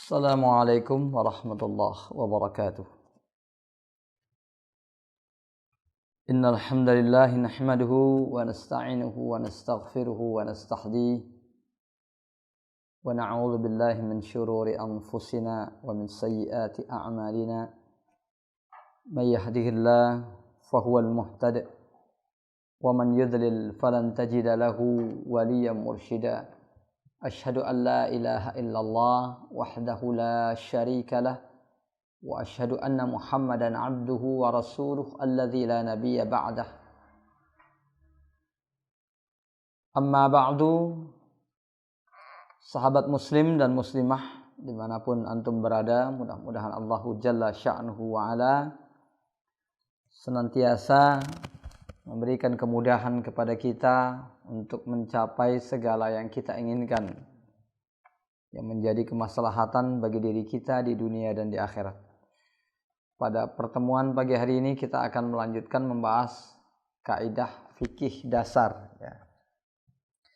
Assalamualaikum warahmatullahi wabarakatuh. Innal hamdalillah nahmaduhu wa nasta'inuhu wa nastaghfiruhu wa nastahdihi wa na'udzu billahi min shururi anfusina wa min sayyiati a'malina. May yahdihillahu fahuwal muhtadi wa man yudlil falan tajida lahu waliyyan mursyida. Asyhadu an la ilaha illallah wahdahu la syarika lah wa asyhadu anna Muhammadan abduhu wa rasuluh alladzi la nabiyya ba'dah. Amma ba'du, sahabat muslim dan muslimah dimanapun antum berada, mudah-mudahan Allahu Jalla sya'nuhu wa ala senantiasa memberikan kemudahan kepada kita untuk mencapai segala yang kita inginkan, yang menjadi kemaslahatan bagi diri kita di dunia dan di akhirat. Pada pertemuan pagi hari ini kita akan melanjutkan membahas kaidah fikih dasar, ya.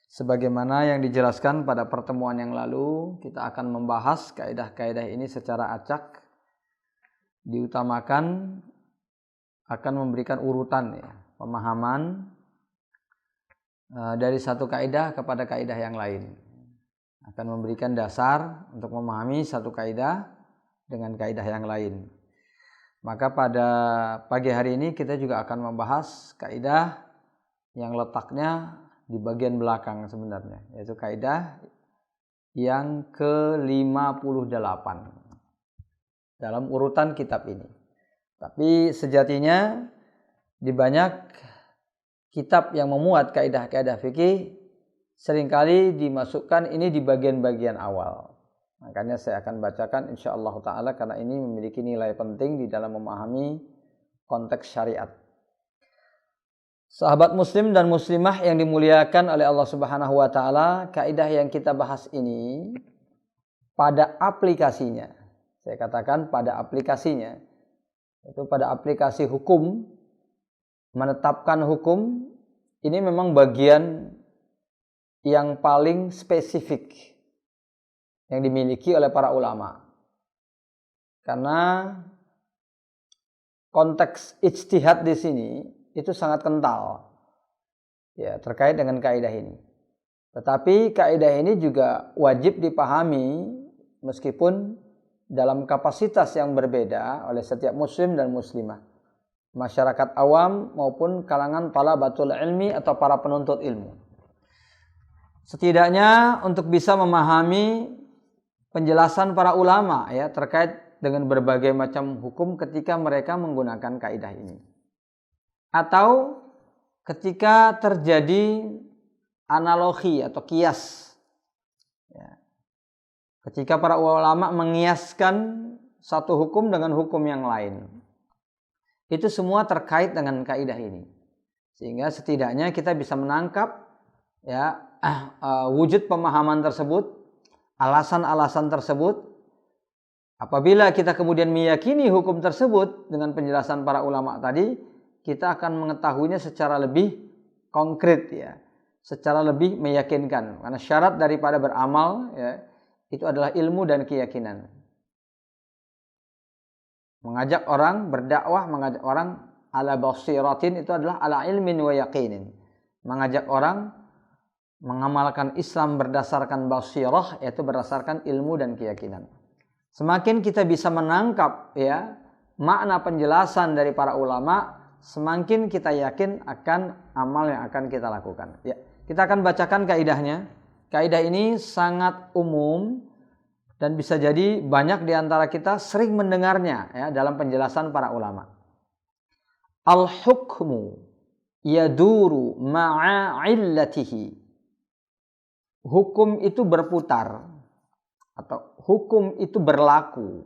Sebagaimana yang dijelaskan pada pertemuan yang lalu, kita akan membahas kaidah-kaidah ini secara acak, diutamakan akan memberikan urutan, ya, pemahaman dari satu kaidah kepada kaidah yang lain. Akan memberikan dasar untuk memahami satu kaidah dengan kaidah yang lain. Maka pada pagi hari ini kita juga akan membahas kaidah yang letaknya di bagian belakang sebenarnya, yaitu kaidah yang ke-58 dalam urutan kitab ini. Tapi sejatinya di banyak kitab yang memuat kaidah-kaidah fikih seringkali dimasukkan ini di bagian-bagian awal. Makanya saya akan bacakan insyaallah ta'ala karena ini memiliki nilai penting di dalam memahami konteks syariat. Sahabat muslim dan muslimah yang dimuliakan oleh Allah Subhanahu wa taala, kaidah yang kita bahas ini pada aplikasinya, saya katakan pada aplikasinya, itu pada aplikasi hukum, menetapkan hukum, ini memang bagian yang paling spesifik yang dimiliki oleh para ulama. Karena konteks ijtihad di sini itu sangat kental, ya, terkait dengan kaidah ini. Tetapi kaidah ini juga wajib dipahami meskipun dalam kapasitas yang berbeda oleh setiap muslim dan muslimah, masyarakat awam maupun kalangan talabatul ilmi atau para penuntut ilmu. Setidaknya untuk bisa memahami penjelasan para ulama, ya, terkait dengan berbagai macam hukum ketika mereka menggunakan kaidah ini. Atau ketika terjadi analogi atau kias, ya, ketika para ulama mengiaskan satu hukum dengan hukum yang lain. Itu semua terkait dengan kaidah ini. Sehingga setidaknya kita bisa menangkap, ya, wujud pemahaman tersebut, alasan-alasan tersebut. Apabila kita kemudian meyakini hukum tersebut dengan penjelasan para ulama tadi, kita akan mengetahuinya secara lebih konkret, ya, secara lebih meyakinkan. Karena syarat daripada beramal, ya, itu adalah ilmu dan keyakinan. Mengajak orang berdakwah, mengajak orang ala basiratin, itu adalah ala ilmin wa yaqinin. Mengajak orang mengamalkan Islam berdasarkan basirah, yaitu berdasarkan ilmu dan keyakinan. Semakin kita bisa menangkap, ya, makna penjelasan dari para ulama, semakin kita yakin akan amal yang akan kita lakukan. Ya, kita akan bacakan kaidahnya. Kaidah ini sangat umum dan bisa jadi banyak di antara kita sering mendengarnya, ya, dalam penjelasan para ulama. Al-hukmu yaduru ma'a illatihi. Hukum itu berputar atau hukum itu berlaku,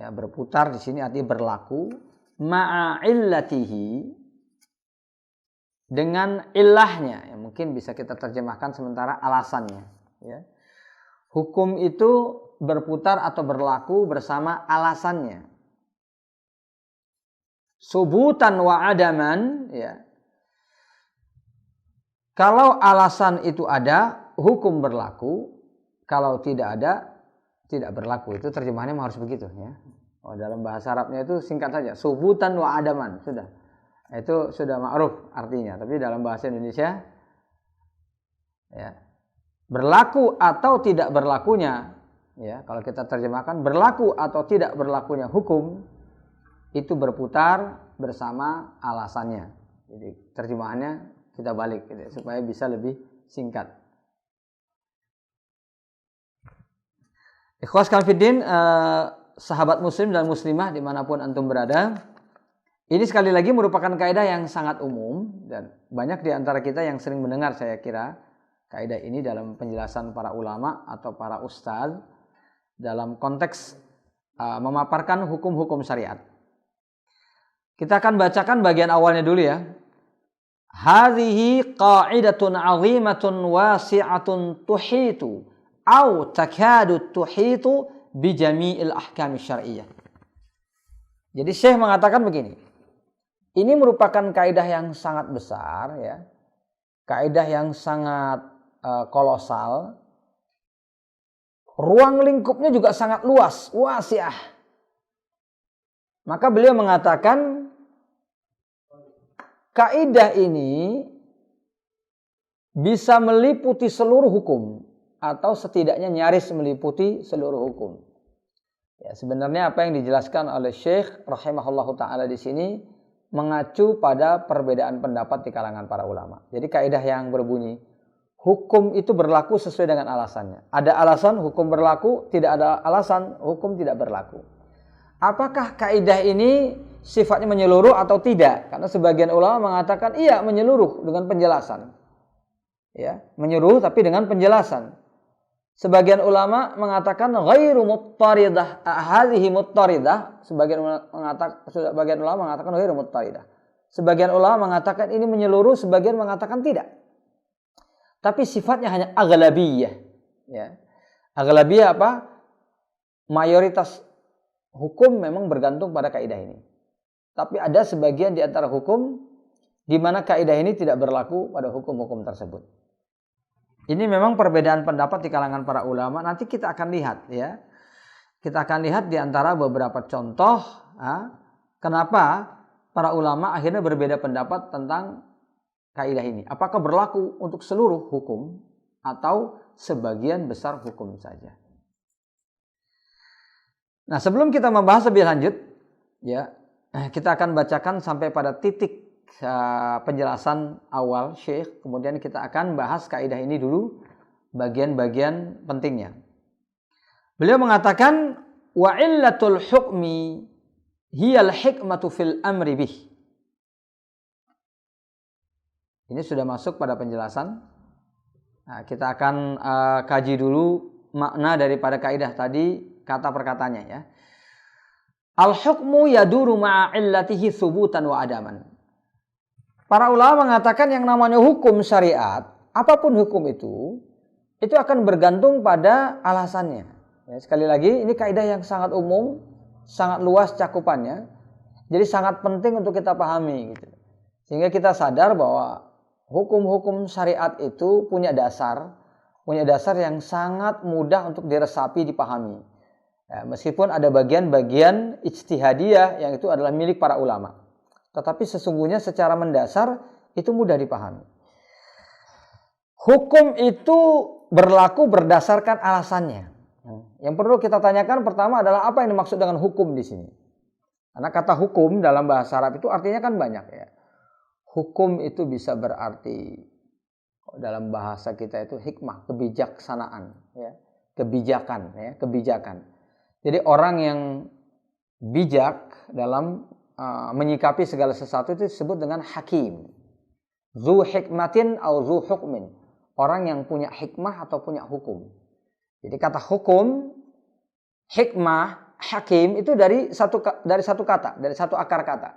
ya, berputar di sini artinya berlaku, ma'a illatihi, dengan ilahnya, ya, mungkin bisa kita terjemahkan sementara alasannya, ya. Hukum itu berputar atau berlaku bersama alasannya. Subutan wa adaman, ya. Kalau alasan itu ada, hukum berlaku. Kalau tidak ada, tidak berlaku. Itu terjemahannya harus begitu ya. Oh, dalam bahasa Arabnya itu singkat saja, subutan wa adaman, sudah. Itu sudah ma'ruf artinya. Tapi dalam bahasa Indonesia ya, berlaku atau tidak berlakunya ya, kalau kita terjemahkan berlaku atau tidak berlakunya hukum itu berputar bersama alasannya. Jadi terjemahannya kita balik gitu, supaya bisa lebih singkat. Ikhwas fillah, sahabat muslim dan muslimah dimanapun antum berada, ini sekali lagi merupakan kaidah yang sangat umum dan banyak di antara kita yang sering mendengar, saya kira, kaidah ini dalam penjelasan para ulama atau para ustadz dalam konteks memaparkan hukum-hukum syariat. Kita akan bacakan bagian awalnya dulu ya. Hadhihi qa'idatun 'azimatun wasi'atun tuhitu au takadu tuhitu bi jami'il ahkam syar'iyyah. Jadi Syekh mengatakan begini. Ini merupakan kaidah yang sangat besar ya. Kaidah yang sangat kolosal. Ruang lingkupnya juga sangat luas, wasi'ah. Maka beliau mengatakan kaidah ini bisa meliputi seluruh hukum atau setidaknya nyaris meliputi seluruh hukum. Ya, sebenarnya apa yang dijelaskan oleh Syekh rahimahullahu taala di sini mengacu pada perbedaan pendapat di kalangan para ulama. Jadi kaidah yang berbunyi hukum itu berlaku sesuai dengan alasannya. Ada alasan hukum berlaku, tidak ada alasan hukum tidak berlaku. Apakah kaidah ini sifatnya menyeluruh atau tidak? Karena sebagian ulama mengatakan iya menyeluruh dengan penjelasan. Ya, menyeluruh tapi dengan penjelasan. Sebagian ulama mengatakan ghairu muttaridah, hadhihi muttaridah. Sebagian ulama mengatakan ghairu muttaridah. Sebagian ulama mengatakan ini menyeluruh, sebagian mengatakan tidak. Tapi sifatnya hanya aghlabiyah. Ya. Aghlabiyah apa? Mayoritas hukum memang bergantung pada kaidah ini. Tapi ada sebagian di antara hukum di mana kaidah ini tidak berlaku pada hukum-hukum tersebut. Ini memang perbedaan pendapat di kalangan para ulama. Nanti kita akan lihat ya. Kita akan lihat di antara beberapa contoh kenapa para ulama akhirnya berbeda pendapat tentang kaidah ini. Apakah berlaku untuk seluruh hukum atau sebagian besar hukum saja. Nah, sebelum kita membahas lebih lanjut, ya, kita akan bacakan sampai pada titik penjelasan awal Syekh. Kemudian kita akan bahas kaidah ini dulu, bagian-bagian pentingnya. Beliau mengatakan, wa illatul hukmi hiyal hikmatu fil amri bih. Ini sudah masuk pada penjelasan. Nah, kita akan kaji dulu makna daripada kaidah tadi, kata perkataannya ya. Al-hukmu yaduru ma'a illatihi thubutan wa adaman. Para ulama mengatakan yang namanya hukum syariat, apapun hukum itu akan bergantung pada alasannya. Ya, sekali lagi, ini kaidah yang sangat umum, sangat luas cakupannya. Jadi sangat penting untuk kita pahami gitu. Sehingga kita sadar bahwa hukum-hukum syariat itu punya dasar yang sangat mudah untuk diresapi, dipahami. Ya, meskipun ada bagian-bagian ijtihadiyah yang itu adalah milik para ulama. Tetapi sesungguhnya secara mendasar itu mudah dipahami. Hukum itu berlaku berdasarkan alasannya. Yang perlu kita tanyakan pertama adalah apa yang dimaksud dengan hukum di sini. Karena kata hukum dalam bahasa Arab itu artinya kan banyak ya. Hukum itu bisa berarti dalam bahasa kita itu hikmah, kebijaksanaan, ya, kebijakan, ya, kebijakan. Jadi orang yang bijak dalam menyikapi segala sesuatu itu disebut dengan hakim. Zu hikmatin au zu hukmin. Orang yang punya hikmah atau punya hukum. Jadi kata hukum, hikmah, hakim itu dari satu kata, dari satu akar kata.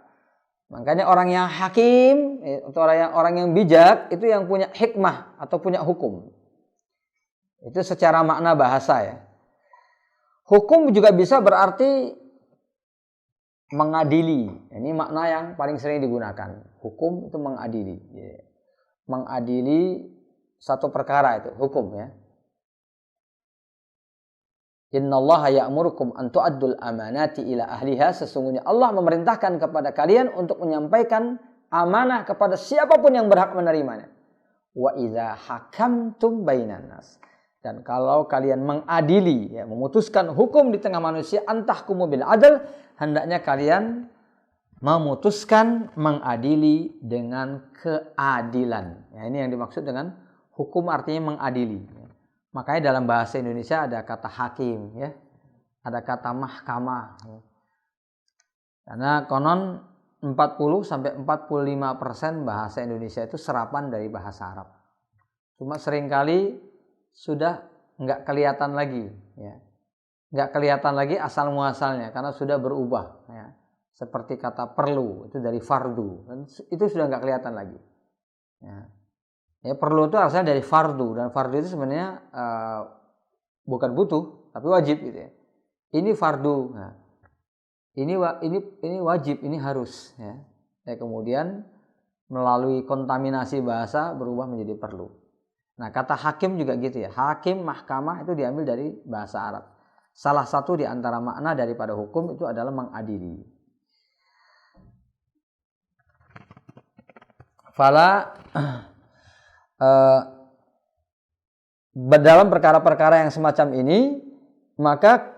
Makanya orang yang hakim atau orang yang bijak itu yang punya hikmah atau punya hukum. Itu secara makna bahasa ya. Hukum juga bisa berarti mengadili. Ini makna yang paling sering digunakan. Hukum itu mengadili. Mengadili satu perkara itu hukum ya. Innallaha ya'murukum an tu'addul amanati ila ahliha. Sesungguhnya Allah memerintahkan kepada kalian untuk menyampaikan amanah kepada siapapun yang berhak menerimanya. Wa idza hakamtum bainan nas. Dan kalau kalian mengadili, ya, memutuskan hukum di tengah manusia, antahkumu bil adl, hendaknya kalian memutuskan, mengadili dengan keadilan. Ya, ini yang dimaksud dengan hukum, artinya mengadili. Makanya dalam bahasa Indonesia ada kata hakim, ya, ada kata mahkamah. Karena konon 40-45% bahasa Indonesia itu serapan dari bahasa Arab. Cuma seringkali sudah nggak kelihatan lagi, ya, nggak kelihatan lagi asal muasalnya karena sudah berubah. Ya. Seperti kata perlu itu dari fardu, dan itu sudah nggak kelihatan lagi. Ya. Ya, perlu itu asalnya dari fardu, dan fardu itu sebenarnya bukan butuh tapi wajib gitu ya. Ini fardu, nah, ini wajib, ini harus, ya. Ya, kemudian melalui kontaminasi bahasa berubah menjadi perlu. Nah, kata hakim juga gitu ya. Hakim, mahkamah itu diambil dari bahasa Arab. Salah satu di antara makna daripada hukum itu adalah mengadili. Fala dalam perkara-perkara yang semacam ini, maka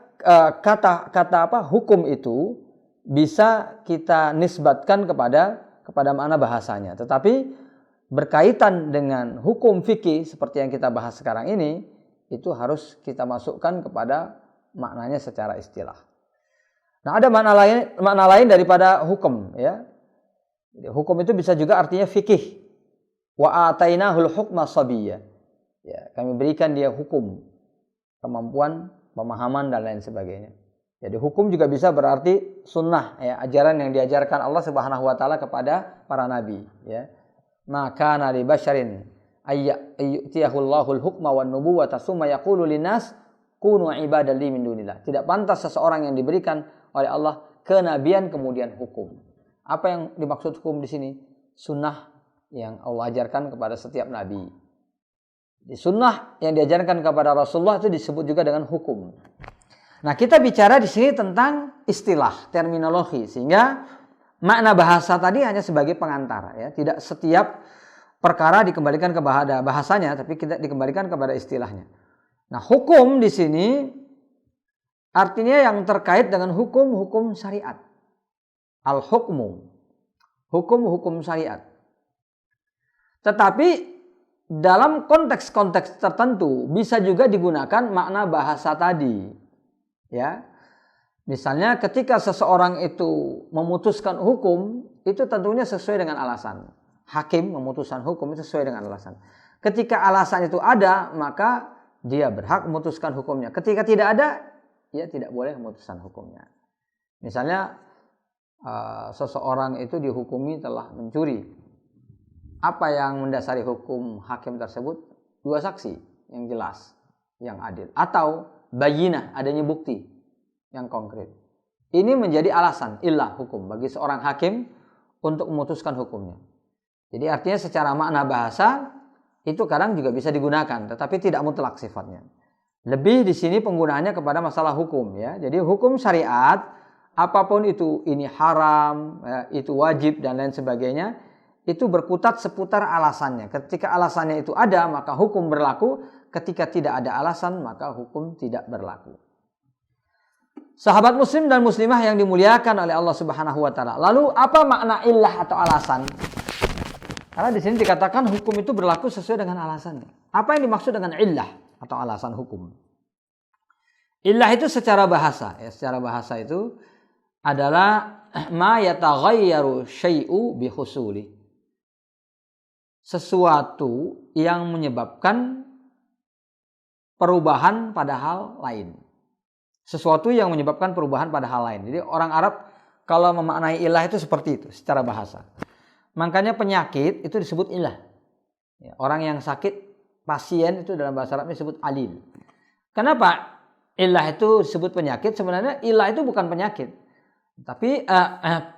kata hukum itu bisa kita nisbatkan kepada makna bahasanya. Tetapi berkaitan dengan hukum fikih seperti yang kita bahas sekarang ini, itu harus kita masukkan kepada maknanya secara istilah. Nah, ada makna lain daripada hukum, ya. Hukum itu bisa juga artinya fikih. Wa atainahul hukma sabiyya. Ya, kami berikan dia hukum, kemampuan, pemahaman dan lain sebagainya. Jadi hukum juga bisa berarti sunnah, ya, ajaran yang diajarkan Allah Subhanahu wa taala kepada para nabi, ya. Maka nabi basyarin ayyutiyahullahu al-hukma wan nubuwata summa yaqulu linnas kunu ibadan li min dunillah. Tidak pantas seseorang yang diberikan oleh Allah kenabian kemudian hukum. Apa yang dimaksud hukum di sini? Sunnah yang Allah ajarkan kepada setiap nabi. Di sunnah yang diajarkan kepada Rasulullah itu disebut juga dengan hukum. Nah, kita bicara di sini tentang istilah, terminologi, sehingga makna bahasa tadi hanya sebagai pengantar, ya. Tidak setiap perkara dikembalikan kepada bahasanya, tapi kita dikembalikan kepada istilahnya. Nah, hukum di sini artinya yang terkait dengan hukum-hukum syariat. Al-hukmu, hukum-hukum syariat. Tetapi dalam konteks-konteks tertentu bisa juga digunakan makna bahasa tadi, ya. Misalnya ketika seseorang itu memutuskan hukum, itu tentunya sesuai dengan alasan. Hakim memutuskan hukum itu sesuai dengan alasan. Ketika alasan itu ada, maka dia berhak memutuskan hukumnya. Ketika tidak ada, dia tidak boleh memutuskan hukumnya. Misalnya seseorang itu dihukumi telah mencuri. Apa yang mendasari hukum hakim tersebut? 2 saksi yang jelas, yang adil, atau bayyinah, adanya bukti yang konkret. Ini menjadi alasan illah hukum bagi seorang hakim untuk memutuskan hukumnya. Jadi artinya secara makna bahasa itu kadang juga bisa digunakan, tetapi tidak mutlak sifatnya. Lebih di sini penggunaannya kepada masalah hukum, ya. Jadi hukum syariat apapun itu, ini haram, ya, itu wajib dan lain sebagainya, itu berkutat seputar alasannya. Ketika alasannya itu ada, maka hukum berlaku. Ketika tidak ada alasan, maka hukum tidak berlaku. Sahabat muslim dan muslimah yang dimuliakan oleh Allah Subhanahu wa taala. Lalu apa makna illah atau alasan? Karena di sini dikatakan hukum itu berlaku sesuai dengan alasannya. Apa yang dimaksud dengan illah atau alasan hukum? Illah itu secara bahasa, ya, secara bahasa itu adalah ma yataghayyaru syai'u bi husuli. Sesuatu yang menyebabkan perubahan pada hal lain. Sesuatu yang menyebabkan perubahan pada hal lain. Jadi orang Arab kalau memaknai ilah itu seperti itu secara bahasa. Makanya penyakit itu disebut ilah. Ya, orang yang sakit, pasien itu dalam bahasa Arabnya disebut alil. Kenapa ilah itu disebut penyakit? Sebenarnya ilah itu bukan penyakit. Tapi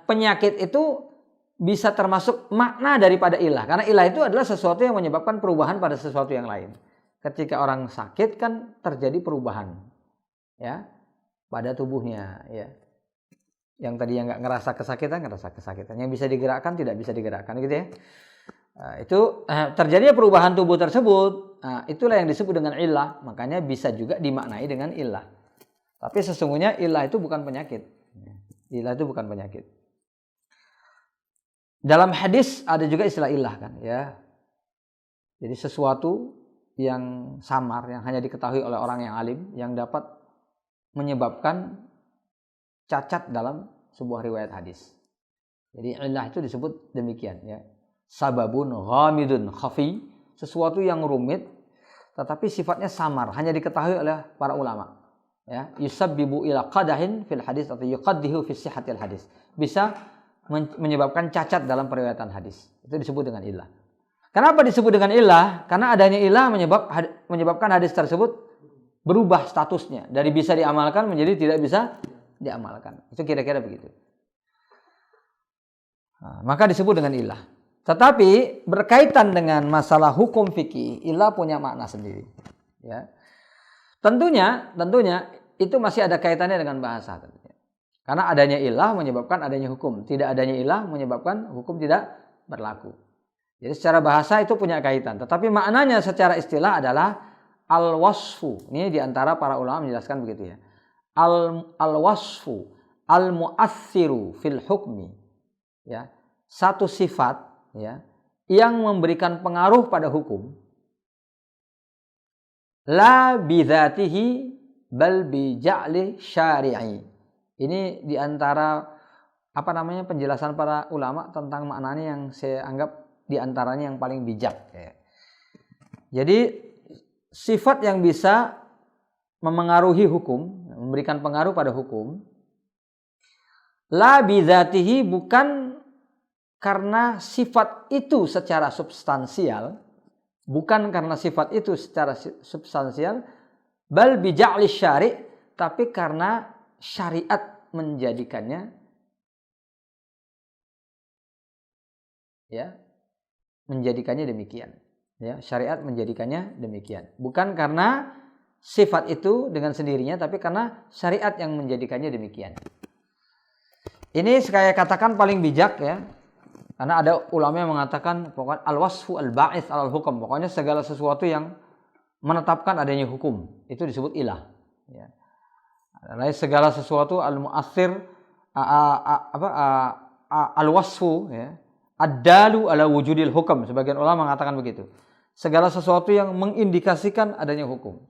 penyakit itu bisa termasuk makna daripada ilah. Karena ilah itu adalah sesuatu yang menyebabkan perubahan pada sesuatu yang lain. Ketika orang sakit kan terjadi perubahan. ya pada tubuhnya, ya. Yang tadi yang nggak ngerasa kesakitan, yang bisa digerakkan tidak bisa digerakkan, gitu ya. Itu terjadinya perubahan tubuh tersebut, itulah yang disebut dengan illah. Makanya bisa juga dimaknai dengan illah. Tapi sesungguhnya illah itu bukan penyakit. Illah itu bukan penyakit. Dalam hadis ada juga istilah illah kan, ya. Jadi sesuatu yang samar, yang hanya diketahui oleh orang yang alim, yang dapat menyebabkan cacat dalam sebuah riwayat hadis. Jadi illah itu disebut demikian, ya. Sababun ghamidun khafi, sesuatu yang rumit tetapi sifatnya samar, hanya diketahui oleh para ulama, ya. Yusabbibu ila qadahin fil hadis atau yuqaddihu fi sihhatil hadis, bisa menyebabkan cacat dalam periwayatan hadis. Itu disebut dengan illah. Kenapa disebut dengan illah? Karena adanya illah menyebabkan hadis tersebut berubah statusnya dari bisa diamalkan menjadi tidak bisa diamalkan. Itu kira-kira begitu. Maka disebut dengan illah. Tetapi berkaitan dengan masalah hukum fikih, illah punya makna sendiri, ya. Tentunya itu masih ada kaitannya dengan bahasa, tentunya. Karena adanya illah menyebabkan adanya hukum, tidak adanya illah menyebabkan hukum tidak berlaku. Jadi secara bahasa itu punya kaitan, tetapi maknanya secara istilah adalah al-wasfu. Ini diantara para ulama menjelaskan begitu, ya. Al-wasfu al-mu'assiru fil hukmi, ya. Satu sifat, ya, yang memberikan pengaruh pada hukum, la bidzatihi bal bi ja'li syari'i. Ini diantara penjelasan para ulama tentang maknanya yang saya anggap diantaranya yang paling bijak, ya. Jadi sifat yang bisa memengaruhi hukum, memberikan pengaruh pada hukum, la bidzatihi, bukan karena sifat itu secara substansial, bal bija'li syari', tapi karena syariat menjadikannya, ya, menjadikannya demikian, ya, syariat menjadikannya demikian. Bukan karena sifat itu dengan sendirinya, tapi karena syariat yang menjadikannya demikian. Ini saya katakan paling bijak, ya. Karena ada ulama yang mengatakan pokoknya al-wasfu al-ba'its alal hukum, pokoknya segala sesuatu yang menetapkan adanya hukum itu disebut ilah, ya. Lain segala sesuatu al-mu'assir al-wasfu, ya, ad-dalu ala wujudil hukum, sebagian ulama mengatakan begitu. Segala sesuatu yang mengindikasikan adanya hukum.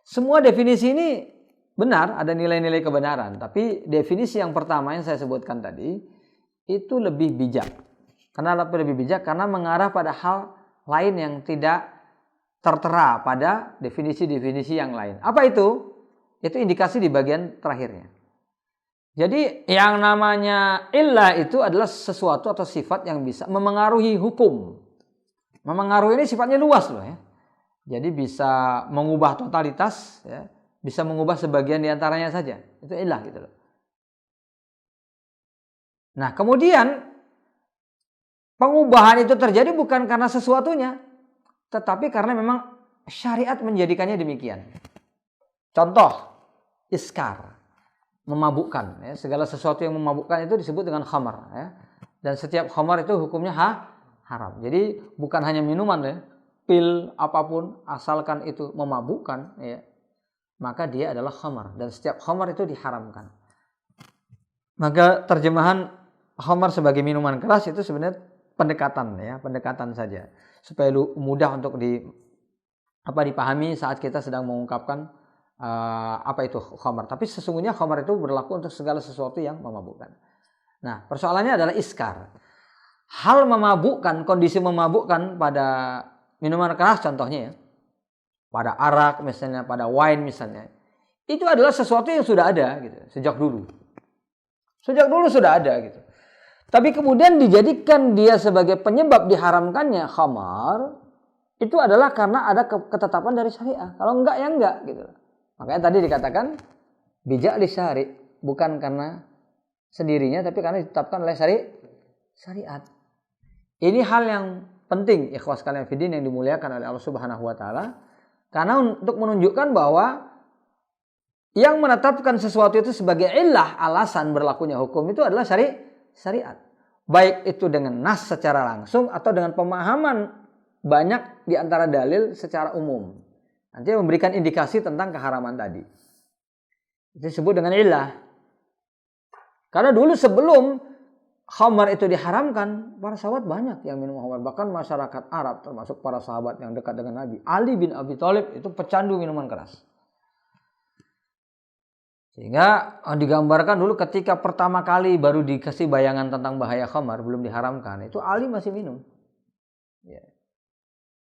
Semua definisi ini benar, ada nilai-nilai kebenaran, tapi definisi yang pertama yang saya sebutkan tadi itu lebih bijak. Kenapa lebih bijak? Karena mengarah pada hal lain yang tidak tertera pada definisi-definisi yang lain. Apa itu? Itu indikasi di bagian terakhirnya. Jadi yang namanya illah itu adalah sesuatu atau sifat yang bisa memengaruhi hukum. Memengaruhi ini sifatnya luas loh, ya. Jadi bisa mengubah totalitas, ya, bisa mengubah sebagian diantaranya saja. Itu illah gitu loh. Nah, kemudian pengubahan itu terjadi bukan karena sesuatunya, tetapi karena memang syariat menjadikannya demikian. Contoh, iskar, memabukkan, ya. Segala sesuatu yang memabukkan itu disebut dengan khamar, ya. Dan setiap khamar itu hukumnya haram. Jadi bukan hanya minuman, ya. Pil apapun asalkan itu memabukkan, ya, maka dia adalah khamar, dan setiap khamar itu diharamkan. Maka terjemahan khamar sebagai minuman keras itu sebenarnya pendekatan saja supaya mudah untuk dipahami saat kita sedang mengungkapkan apa itu khamar. Tapi sesungguhnya khamar itu berlaku untuk segala sesuatu yang memabukkan. Nah, persoalannya adalah iskar. Hal memabukkan, kondisi memabukkan pada minuman keras contohnya, ya, pada arak misalnya, pada wine misalnya, itu adalah sesuatu yang sudah ada gitu, sejak dulu sudah ada gitu. Tapi kemudian dijadikan dia sebagai penyebab diharamkannya khamar, itu adalah karena ada ketetapan dari syariah. Kalau enggak ya enggak gitu. Makanya tadi dikatakan bijak li syari', bukan karena sendirinya tapi karena ditetapkan oleh syariat. Ini hal yang penting, ikhwas sekalian fiddin yang dimuliakan oleh Allah Subhanahu wa taala, karena untuk menunjukkan bahwa Yang menetapkan sesuatu itu sebagai illah, alasan berlakunya hukum itu adalah syariat. Baik itu dengan nas secara langsung atau dengan pemahaman banyak di antara dalil secara umum. Nanti memberikan indikasi tentang keharaman tadi. Itu disebut dengan illah. Karena dulu sebelum khamar itu diharamkan, para sahabat banyak yang minum khamar. Bahkan masyarakat Arab, termasuk para sahabat yang dekat dengan Nabi. Ali bin Abi Thalib itu pecandu minuman keras. Sehingga digambarkan dulu ketika pertama kali baru dikasih bayangan tentang bahaya khamar, belum diharamkan. Itu Ali masih minum. Ya.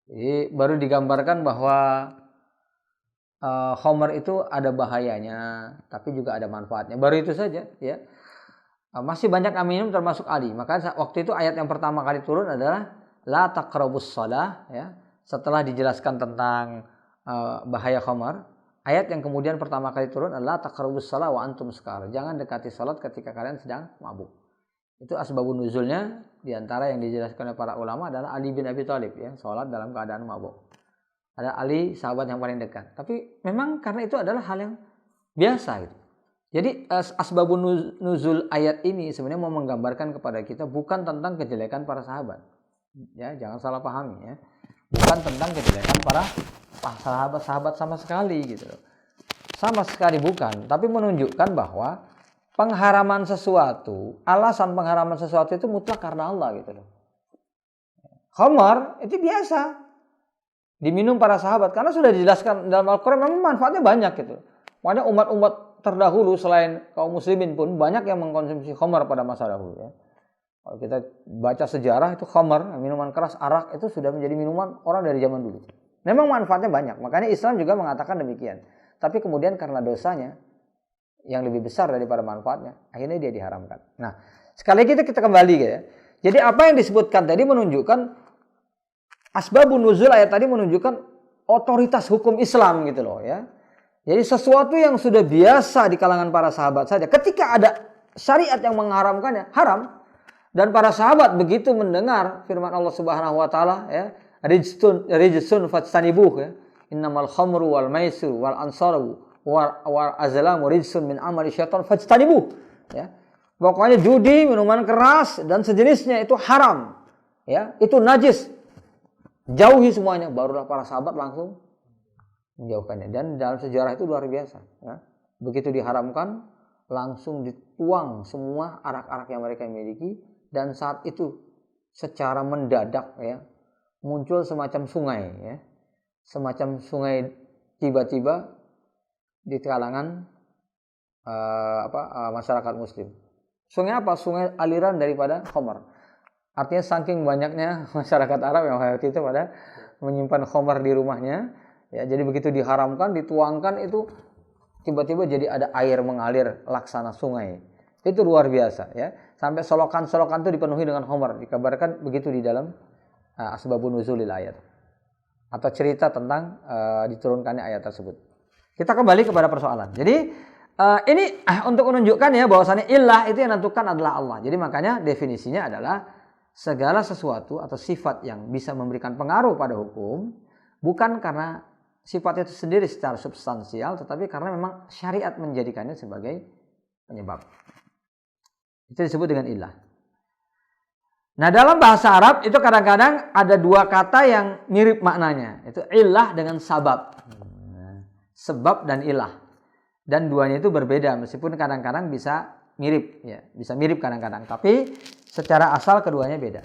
Jadi baru digambarkan bahwa khamar itu ada bahayanya, tapi juga ada manfaatnya. Baru itu saja, ya. Masih banyak yang minum termasuk Ali. Maka waktu itu ayat yang pertama kali turun adalah la taqrabus shalah, ya. Setelah dijelaskan tentang bahaya khamar, ayat yang kemudian pertama kali turun adalah taqrabus shalah wa antum sukar. Jangan dekati salat ketika kalian sedang mabuk. Itu asbabun nuzulnya di antara yang dijelaskan oleh para ulama adalah Ali bin Abi Thalib, ya, salat dalam keadaan mabuk. Ada Ali sahabat yang paling dekat. Tapi memang karena itu adalah hal yang biasa gitu. Jadi asbabun nuzul ayat ini sebenarnya mau menggambarkan kepada kita bukan tentang kejelekan para sahabat. Ya, jangan salah pahami, ya. Bukan tentang kejelekan para sahabat-sahabat sama sekali gitu loh. Sama sekali bukan, tapi menunjukkan bahwa pengharaman sesuatu, alasan pengharaman sesuatu itu mutlak karena Allah gitu loh. Khamar itu biasa diminum para sahabat karena sudah dijelaskan dalam Al-Qur'an, memang manfaatnya banyak gitu. Makanya umat-umat terdahulu selain kaum muslimin pun banyak yang mengkonsumsi khamar pada masa dahulu, ya. Kalau kita baca sejarah itu khamar, minuman keras, arak itu sudah menjadi minuman orang dari zaman dulu. Memang manfaatnya banyak. Makanya Islam juga mengatakan demikian. Tapi kemudian karena dosanya yang lebih besar daripada manfaatnya, akhirnya dia diharamkan. Nah, sekali lagi kita kembali ya. Jadi apa yang disebutkan tadi menunjukkan asbabun nuzul ayat tadi menunjukkan otoritas hukum Islam gitu loh, ya. Jadi sesuatu yang sudah biasa di kalangan para sahabat saja, ketika ada syariat yang mengharamkannya, haram. Dan para sahabat begitu mendengar firman Allah Subhanahu wa taala, ya, rijsun fastanibuh, ya. Innamal khamru wal maisir wal ansaru wal azlamu rijsun min amali syaitan fastanibuh, ya. Pokoknya judi, minuman keras dan sejenisnya itu haram, ya. Itu najis. Jauhi semuanya. Barulah para sahabat langsung menjauhkannya. Dan dalam sejarah itu luar biasa, ya. Begitu diharamkan, langsung dituang semua arak-arak yang mereka miliki. Dan saat itu secara mendadak, ya, muncul semacam sungai, ya. Semacam sungai tiba-tiba di kalangan masyarakat muslim. Sungai apa? Sungai aliran daripada khamar. Artinya saking banyaknya masyarakat Arab yang waktu itu pada menyimpan khamar di rumahnya, ya, jadi begitu diharamkan, dituangkan itu tiba-tiba jadi ada air mengalir laksana sungai. Itu luar biasa, ya. Sampai solokan-solokan itu dipenuhi dengan khamar. Dikabarkan begitu di dalam asbabun nuzulil ayat. Atau cerita tentang diturunkannya ayat tersebut. Kita kembali kepada persoalan. Jadi ini untuk menunjukkan, ya, bahwasannya illah itu yang menentukan adalah Allah. Jadi makanya definisinya adalah segala sesuatu atau sifat yang bisa memberikan pengaruh pada hukum bukan karena sifat itu sendiri secara substansial, tetapi karena memang syariat menjadikannya sebagai penyebab. Itu disebut dengan illah. Nah, dalam bahasa Arab itu kadang-kadang ada dua kata yang mirip maknanya. Itu illah dengan sabab. Sebab dan ilah. Dan duanya itu berbeda meskipun kadang-kadang bisa mirip, ya. Bisa mirip kadang-kadang, tapi secara asal keduanya beda.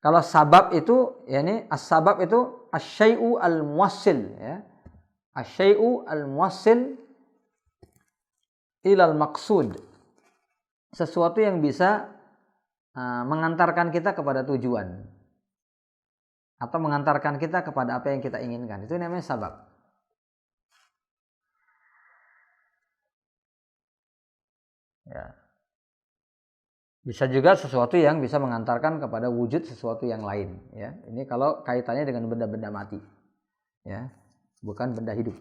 Kalau sabab itu, ya, ini as-sabab itu asy-syai'u al-muwassil, ya. Asy-syai'u al-muwassil ilal maqsud. Sesuatu yang bisa mengantarkan kita kepada tujuan atau mengantarkan kita kepada apa yang kita inginkan. Itu namanya sabab. Ya. Bisa juga sesuatu yang bisa mengantarkan kepada wujud sesuatu yang lain, ya. Ini kalau kaitannya dengan benda-benda mati, ya, bukan benda hidup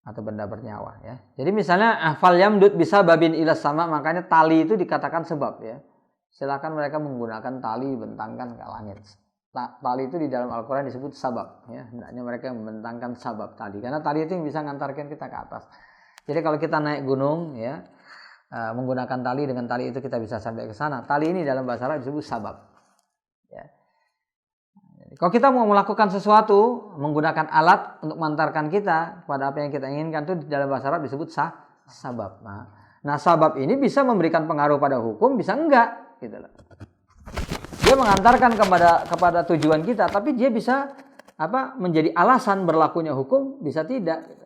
atau benda bernyawa, ya. Jadi misalnya fal yamdud bisa babin ilas sama, makanya tali itu dikatakan sebab, ya. Silakan mereka menggunakan tali bentangkan ke langit. Tali itu di dalam Al-Quran disebut sabab, ya. Hendaknya mereka membentangkan sabab tali, karena tali itu yang bisa mengantarkan kita ke atas. Jadi kalau kita naik gunung ya, menggunakan tali, dengan tali itu kita bisa sampai ke sana. Tali ini dalam bahasa Arab disebut sabab. Ya. Kalau kita mau melakukan sesuatu menggunakan alat untuk mengantarkan kita pada apa yang kita inginkan, itu dalam bahasa Arab disebut sabab. Nah, sabab ini bisa memberikan pengaruh pada hukum, bisa enggak, gitu loh. Dia mengantarkan kepada tujuan kita, tapi dia bisa menjadi alasan berlakunya hukum, bisa tidak. Gitu.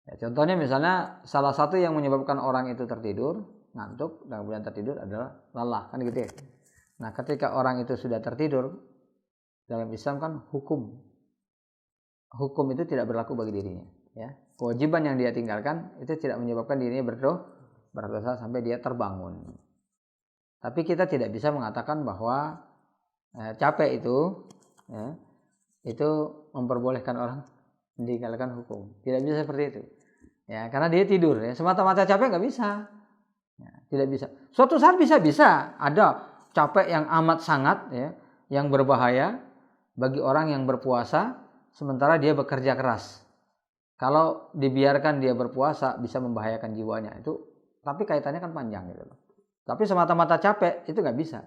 Ya, contohnya misalnya salah satu yang menyebabkan orang itu tertidur, ngantuk, dan kemudian tertidur adalah lelah, kan gitu ya. Nah, ketika orang itu sudah tertidur, dalam Islam kan hukum itu tidak berlaku bagi dirinya. Ya, kewajiban yang dia tinggalkan itu tidak menyebabkan dirinya berdosa sampai dia terbangun. Tapi kita tidak bisa mengatakan bahwa capek itu, ya, itu memperbolehkan orang meninggalkan hukum. Tidak bisa seperti itu. Ya, karena dia tidur, ya, semata-mata capek nggak bisa. Ya, tidak bisa. Suatu saat bisa ada capek yang amat sangat, ya, yang berbahaya bagi orang yang berpuasa sementara dia bekerja keras. Kalau dibiarkan dia berpuasa bisa membahayakan jiwanya itu, tapi kaitannya kan panjang gitu loh. Tapi semata-mata capek itu nggak bisa.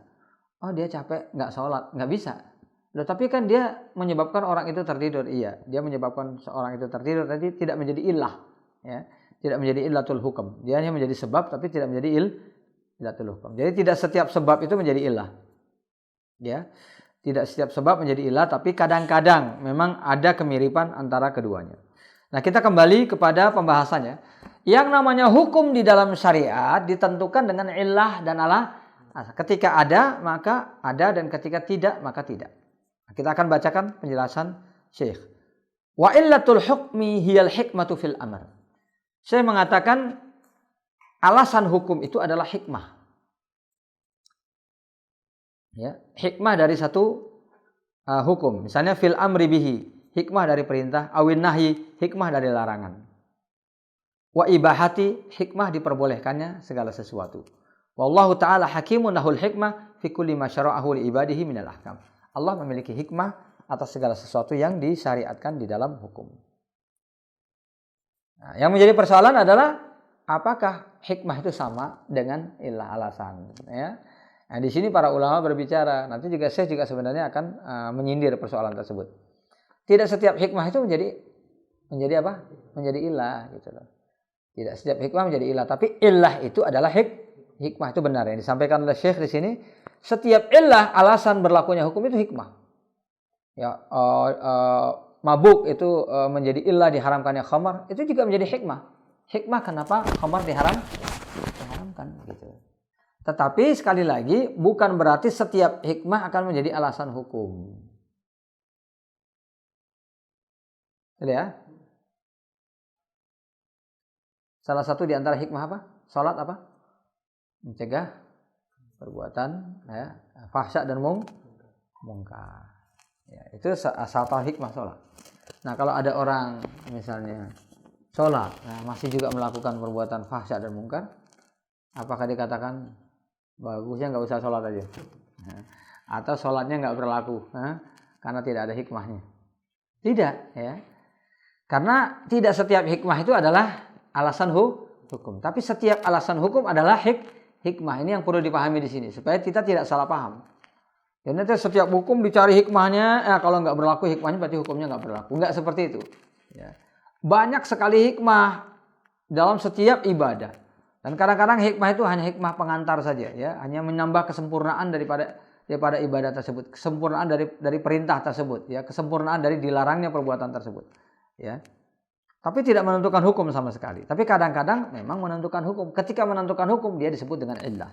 Oh, dia capek nggak sholat, nggak bisa. Loh, tapi kan dia menyebabkan orang itu tertidur. Iya, dia menyebabkan seorang itu tertidur, tapi tidak menjadi illah. Ya, tidak menjadi illatul hukum. Dia hanya menjadi sebab, tapi tidak menjadi illatul hukum. Jadi tidak setiap sebab itu menjadi illah. Ya, tidak setiap sebab menjadi illah, tapi kadang-kadang memang ada kemiripan antara keduanya. Nah, kita kembali kepada pembahasannya. Yang namanya hukum di dalam syariat ditentukan dengan illah dan alah. Ketika ada, maka ada, dan ketika tidak, maka tidak. Kita akan bacakan penjelasan Syekh. Wa illatul hukmi hiyal hikmatu fil amr. Saya mengatakan alasan hukum itu adalah hikmah. Ya, hikmah dari satu hukum. Misalnya fil amri bihi, hikmah dari perintah, awin nahyi, hikmah dari larangan. Wa ibahati, hikmah diperbolehkannya segala sesuatu. Wallahu ta'ala hakimun lahul hikmah fi kulli ma syara'ahu li ibadihi minal ahkam. Allah memiliki hikmah atas segala sesuatu yang disyariatkan di dalam hukum. Nah, yang menjadi persoalan adalah apakah hikmah itu sama dengan illah, alasan, ya. Nah, di sini para ulama berbicara, nanti juga saya juga sebenarnya akan menyindir persoalan tersebut. Tidak setiap hikmah itu menjadi apa? Menjadi illah, gitu loh. Tidak setiap hikmah menjadi illah, tapi illah itu adalah hikmah, itu benar yang disampaikan oleh Syekh di sini. Setiap illah, alasan berlakunya hukum itu hikmah. Ya, mabuk itu menjadi illah, diharamkannya khamar, itu juga menjadi hikmah. Hikmah kenapa khamar diharamkan, gitu. Tetapi sekali lagi bukan berarti setiap hikmah akan menjadi alasan hukum. Jadi ya. Salah satu di antara hikmah apa? Salat apa? Mencegah perbuatan ya, fahsya dan mungkar. Ya, itu asal tahu hikmah salat. Nah, kalau ada orang misalnya salat, masih juga melakukan perbuatan fahsya dan mungkar, apakah dikatakan bagusnya nggak usah sholat aja, atau sholatnya nggak berlaku karena tidak ada hikmahnya? Tidak, ya, karena tidak setiap hikmah itu adalah alasan hukum, tapi setiap alasan hukum adalah hikmah. Ini yang perlu dipahami di sini supaya kita tidak salah paham. Jadi setiap hukum dicari hikmahnya, kalau nggak berlaku hikmahnya berarti hukumnya nggak berlaku. Nggak seperti itu. Ya. Banyak sekali hikmah dalam setiap ibadah. Dan kadang-kadang hikmah itu hanya hikmah pengantar saja, ya, hanya menambah kesempurnaan daripada ibadah tersebut, kesempurnaan dari perintah tersebut, ya, kesempurnaan dari dilarangnya perbuatan tersebut, ya. Tapi tidak menentukan hukum sama sekali. Tapi kadang-kadang memang menentukan hukum. Ketika menentukan hukum dia disebut dengan illah,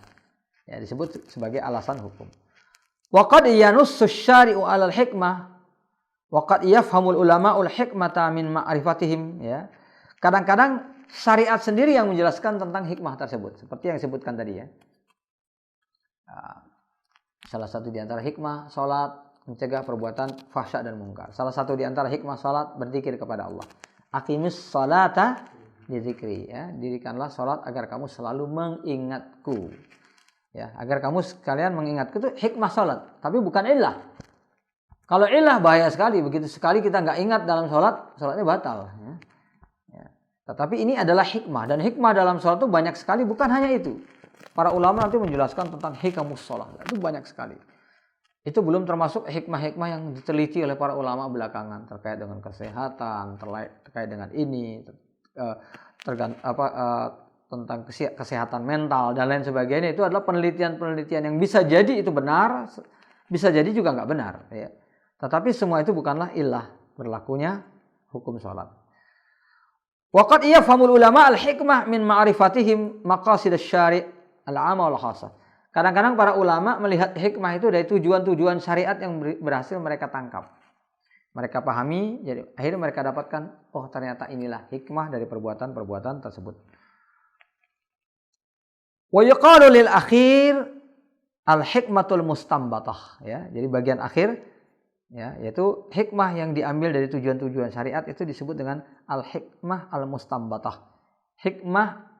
ya, disebut sebagai alasan hukum. Wa qad yanussu syari'u 'alal hikmah wa qad yafhamul ulama'ul hikmata min ma'rifatihim, ya. Kadang-kadang syariat sendiri yang menjelaskan tentang hikmah tersebut, seperti yang disebutkan tadi, ya. Salah satu di antara hikmah salat mencegah perbuatan fahsya dan mungkar. Salah satu di antara hikmah salat berzikir kepada Allah. Aqimis salata li dzikri, ya. Dirikanlah salat agar kamu selalu mengingatku. Ya, agar kamu sekalian mengingatku itu hikmah sholat, tapi bukan illah. Kalau illah bahaya sekali, begitu sekali kita nggak ingat dalam sholat, sholatnya batal. Ya. Ya. Tetapi ini adalah hikmah, dan hikmah dalam sholat itu banyak sekali, bukan hanya itu. Para ulama nanti menjelaskan tentang hikamus sholat, itu banyak sekali. Itu belum termasuk hikmah-hikmah yang diteliti oleh para ulama belakangan terkait dengan kesehatan, terkait dengan ini, tentang kesehatan mental dan lain sebagainya. Itu adalah penelitian-penelitian yang bisa jadi itu benar, bisa jadi juga nggak benar. Ya. Tetapi semua itu bukanlah illah berlakunya hukum sholat. Waqad yafhamul ulama al-hikmah min ma'rifatihim maqasid asy-syari' al-'amma wal khassah. Kadang-kadang para ulama melihat hikmah itu dari tujuan-tujuan syariat yang berhasil mereka tangkap. Mereka pahami, jadi akhirnya mereka dapatkan, oh ternyata inilah hikmah dari perbuatan-perbuatan tersebut. Wa yuqalu lil akhir al-hikmatul mustambatah, ya. Jadi bagian akhir, ya, yaitu hikmah yang diambil dari tujuan-tujuan syariat itu disebut dengan al-hikmah al-mustambatah. Hikmah,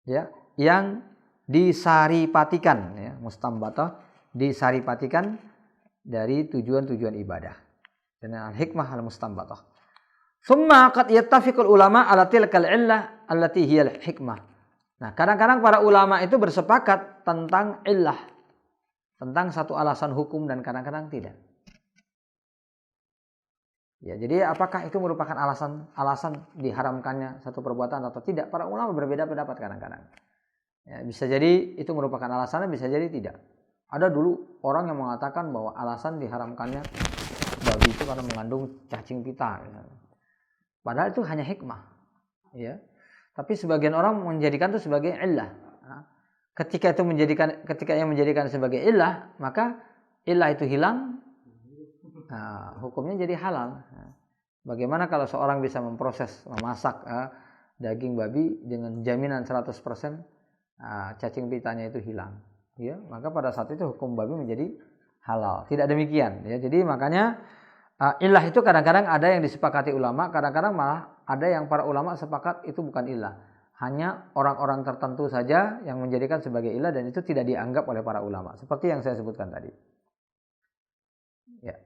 ya, yang disaripatikan, ya, mustambatah disaripatikan dari tujuan-tujuan ibadah. Dan al-hikmah al-mustambatah. Summa qad yattafiqul ulama ala tilkal illah allati hiya al-hikmah. Nah, kadang-kadang para ulama itu bersepakat tentang illah, tentang satu alasan hukum, dan kadang-kadang tidak. Ya, jadi apakah itu merupakan alasan diharamkannya satu perbuatan atau tidak? Para ulama berbeda pendapat kadang-kadang. Ya, bisa jadi itu merupakan alasannya, bisa jadi tidak. Ada dulu orang yang mengatakan bahwa alasan diharamkannya babi itu karena mengandung cacing pita. Ya. Padahal itu hanya hikmah. Ya. Tapi sebagian orang menjadikan itu sebagai illah. Ketika yang menjadikan sebagai illah, maka illah itu hilang, hukumnya jadi halal. Bagaimana kalau seorang bisa memasak daging babi dengan jaminan 100% cacing pitanya itu hilang, ya, maka pada saat itu hukum babi menjadi halal. Tidak demikian, ya. Jadi makanya illah itu kadang-kadang ada yang disepakati ulama, kadang-kadang malah ada yang para ulama sepakat itu bukan illah. Hanya orang-orang tertentu saja yang menjadikan sebagai illah, dan itu tidak dianggap oleh para ulama. Seperti yang saya sebutkan tadi. Ya.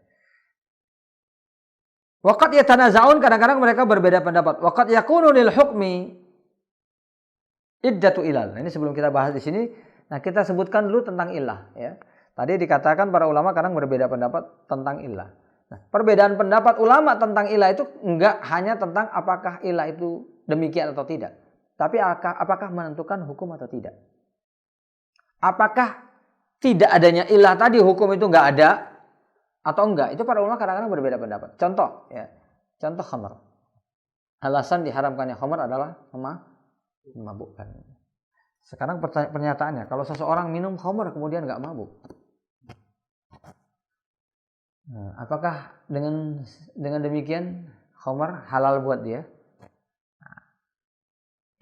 Waqad yatanaza'un, kadang-kadang mereka berbeda pendapat. Waqad yakunu lil hukmi iddatu ilal. Nah, ini sebelum kita bahas di sini, nah kita sebutkan dulu tentang illah, ya. Tadi dikatakan para ulama kadang berbeda pendapat tentang illah. Nah, perbedaan pendapat ulama tentang illah itu enggak hanya tentang apakah illah itu demikian atau tidak, tapi apakah menentukan hukum atau tidak. Apakah tidak adanya illah tadi hukum itu enggak ada atau enggak? Itu para ulama kadang-kadang berbeda pendapat. Contoh, ya. Contoh khamar. Alasan diharamkannya khamar adalah memabukkan. Sekarang pernyataannya, kalau seseorang minum khamar kemudian enggak mabuk, nah, apakah dengan demikian khamar halal buat dia? Nah,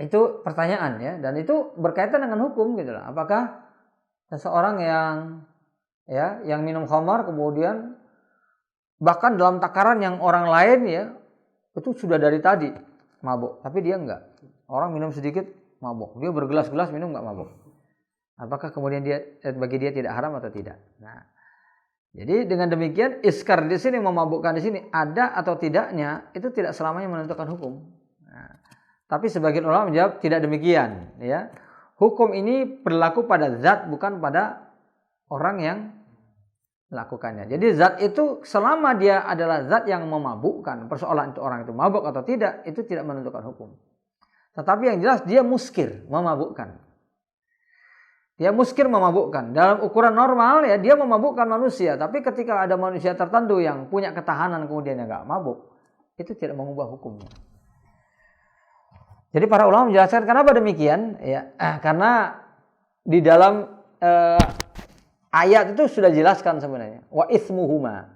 itu pertanyaan, ya, dan itu berkaitan dengan hukum gitu lah. Apakah seseorang yang minum khamar kemudian bahkan dalam takaran yang orang lain, ya, itu sudah dari tadi mabuk, tapi dia enggak. Orang minum sedikit mabuk, dia bergelas-gelas minum enggak mabuk. Apakah kemudian bagi dia tidak haram atau tidak? Nah, jadi dengan demikian iskar di sini, memabukkan di sini, ada atau tidaknya itu tidak selamanya menentukan hukum. Nah, tapi sebagian ulama menjawab tidak demikian, ya. Hukum ini berlaku pada zat, bukan pada orang yang melakukannya. Jadi zat itu selama dia adalah zat yang memabukkan, persoalan itu orang itu mabuk atau tidak, itu tidak menentukan hukum. Tetapi yang jelas dia muskir, memabukkan. Dia muskir, memabukkan. Dalam ukuran normal, ya, dia memabukkan manusia. Tapi ketika ada manusia tertentu yang punya ketahanan kemudian yang nggak mabuk, itu tidak mengubah hukumnya. Jadi para ulama menjelaskan kenapa demikian, ya, karena di dalam ayat itu sudah jelaskan sebenarnya. Wa itsmuhuma,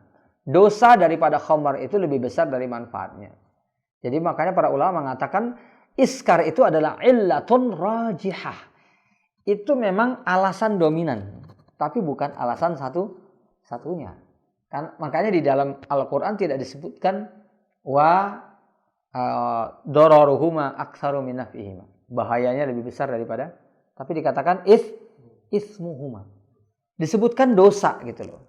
dosa daripada khamar itu lebih besar dari manfaatnya. Jadi makanya para ulama mengatakan iskar itu adalah illatun rajihah. Itu memang alasan dominan, tapi bukan alasan satunya. Kan makanya di dalam Al-Qur'an tidak disebutkan wa dararuhuma aktsaru min naf'ihima. Bahayanya lebih besar daripada, tapi dikatakan itsmuhuma. Disebutkan dosa gitu loh.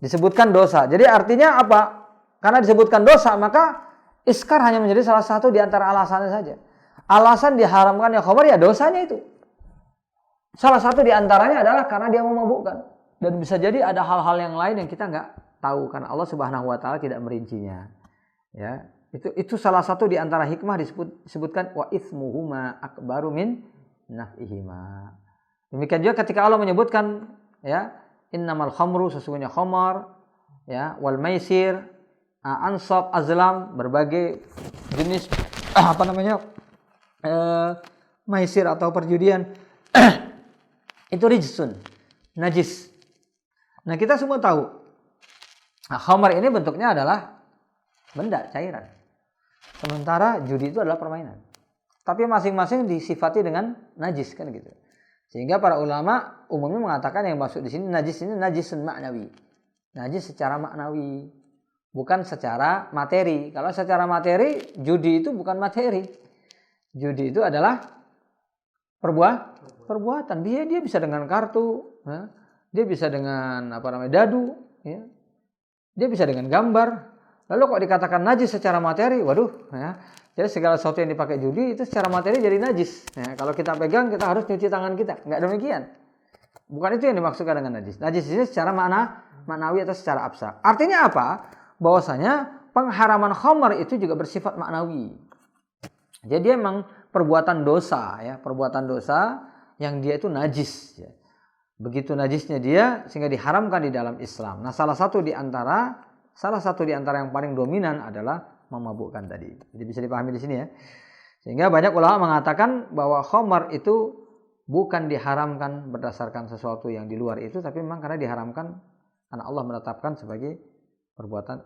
Disebutkan dosa. Jadi artinya apa? Karena disebutkan dosa, maka iskar hanya menjadi salah satu di antara alasannya saja. Alasan diharamkannya khamar ya dosanya itu. Salah satu di antaranya adalah karena dia memabukkan. Dan bisa jadi ada hal-hal yang lain yang kita nggak tahu karena Allah Subhanahu wa taala tidak merincinya. Ya, itu salah satu di antara hikmah disebutkan wa itsmuhuma akbaru min naf'ihima. Demikian juga ketika Allah menyebutkan ya, innamal khamru, sesungguhnya khamar, ya, wal maisir, ansab, azlam, berbagai jenis maisir atau perjudian itu rijsun, najis. Nah, kita semua tahu khamar ini bentuknya adalah benda, cairan. Sementara judi itu adalah permainan. Tapi masing-masing disifati dengan najis kan gitu. Sehingga para ulama umumnya mengatakan yang masuk di sini najisun maknawi. Najis secara maknawi, bukan secara materi. Kalau secara materi, judi itu bukan materi. Judi itu adalah perbuatan. Dia bisa dengan kartu, ya. Dia bisa dengan dadu, ya. Dia bisa dengan gambar. Lalu kok dikatakan najis secara materi? Waduh, ya. Jadi segala sesuatu yang dipakai judi itu secara materi jadi najis. Ya, kalau kita pegang kita harus cuci tangan kita. Enggak demikian. Bukan itu yang dimaksudkan dengan najis. Najis ini secara maknawi atau secara abstrak. Artinya apa? Bahwasanya pengharaman khamar itu juga bersifat maknawi. Jadi dia memang perbuatan dosa, ya, perbuatan dosa yang dia itu najis. Ya. Begitu najisnya dia sehingga diharamkan di dalam Islam. Nah, salah satu di antara yang paling dominan adalah memabukkan tadi. Jadi bisa dipahami di sini ya. Sehingga banyak ulama mengatakan bahwa khamar itu bukan diharamkan berdasarkan sesuatu yang di luar itu, tapi memang karena diharamkan karena Allah menetapkan sebagai perbuatan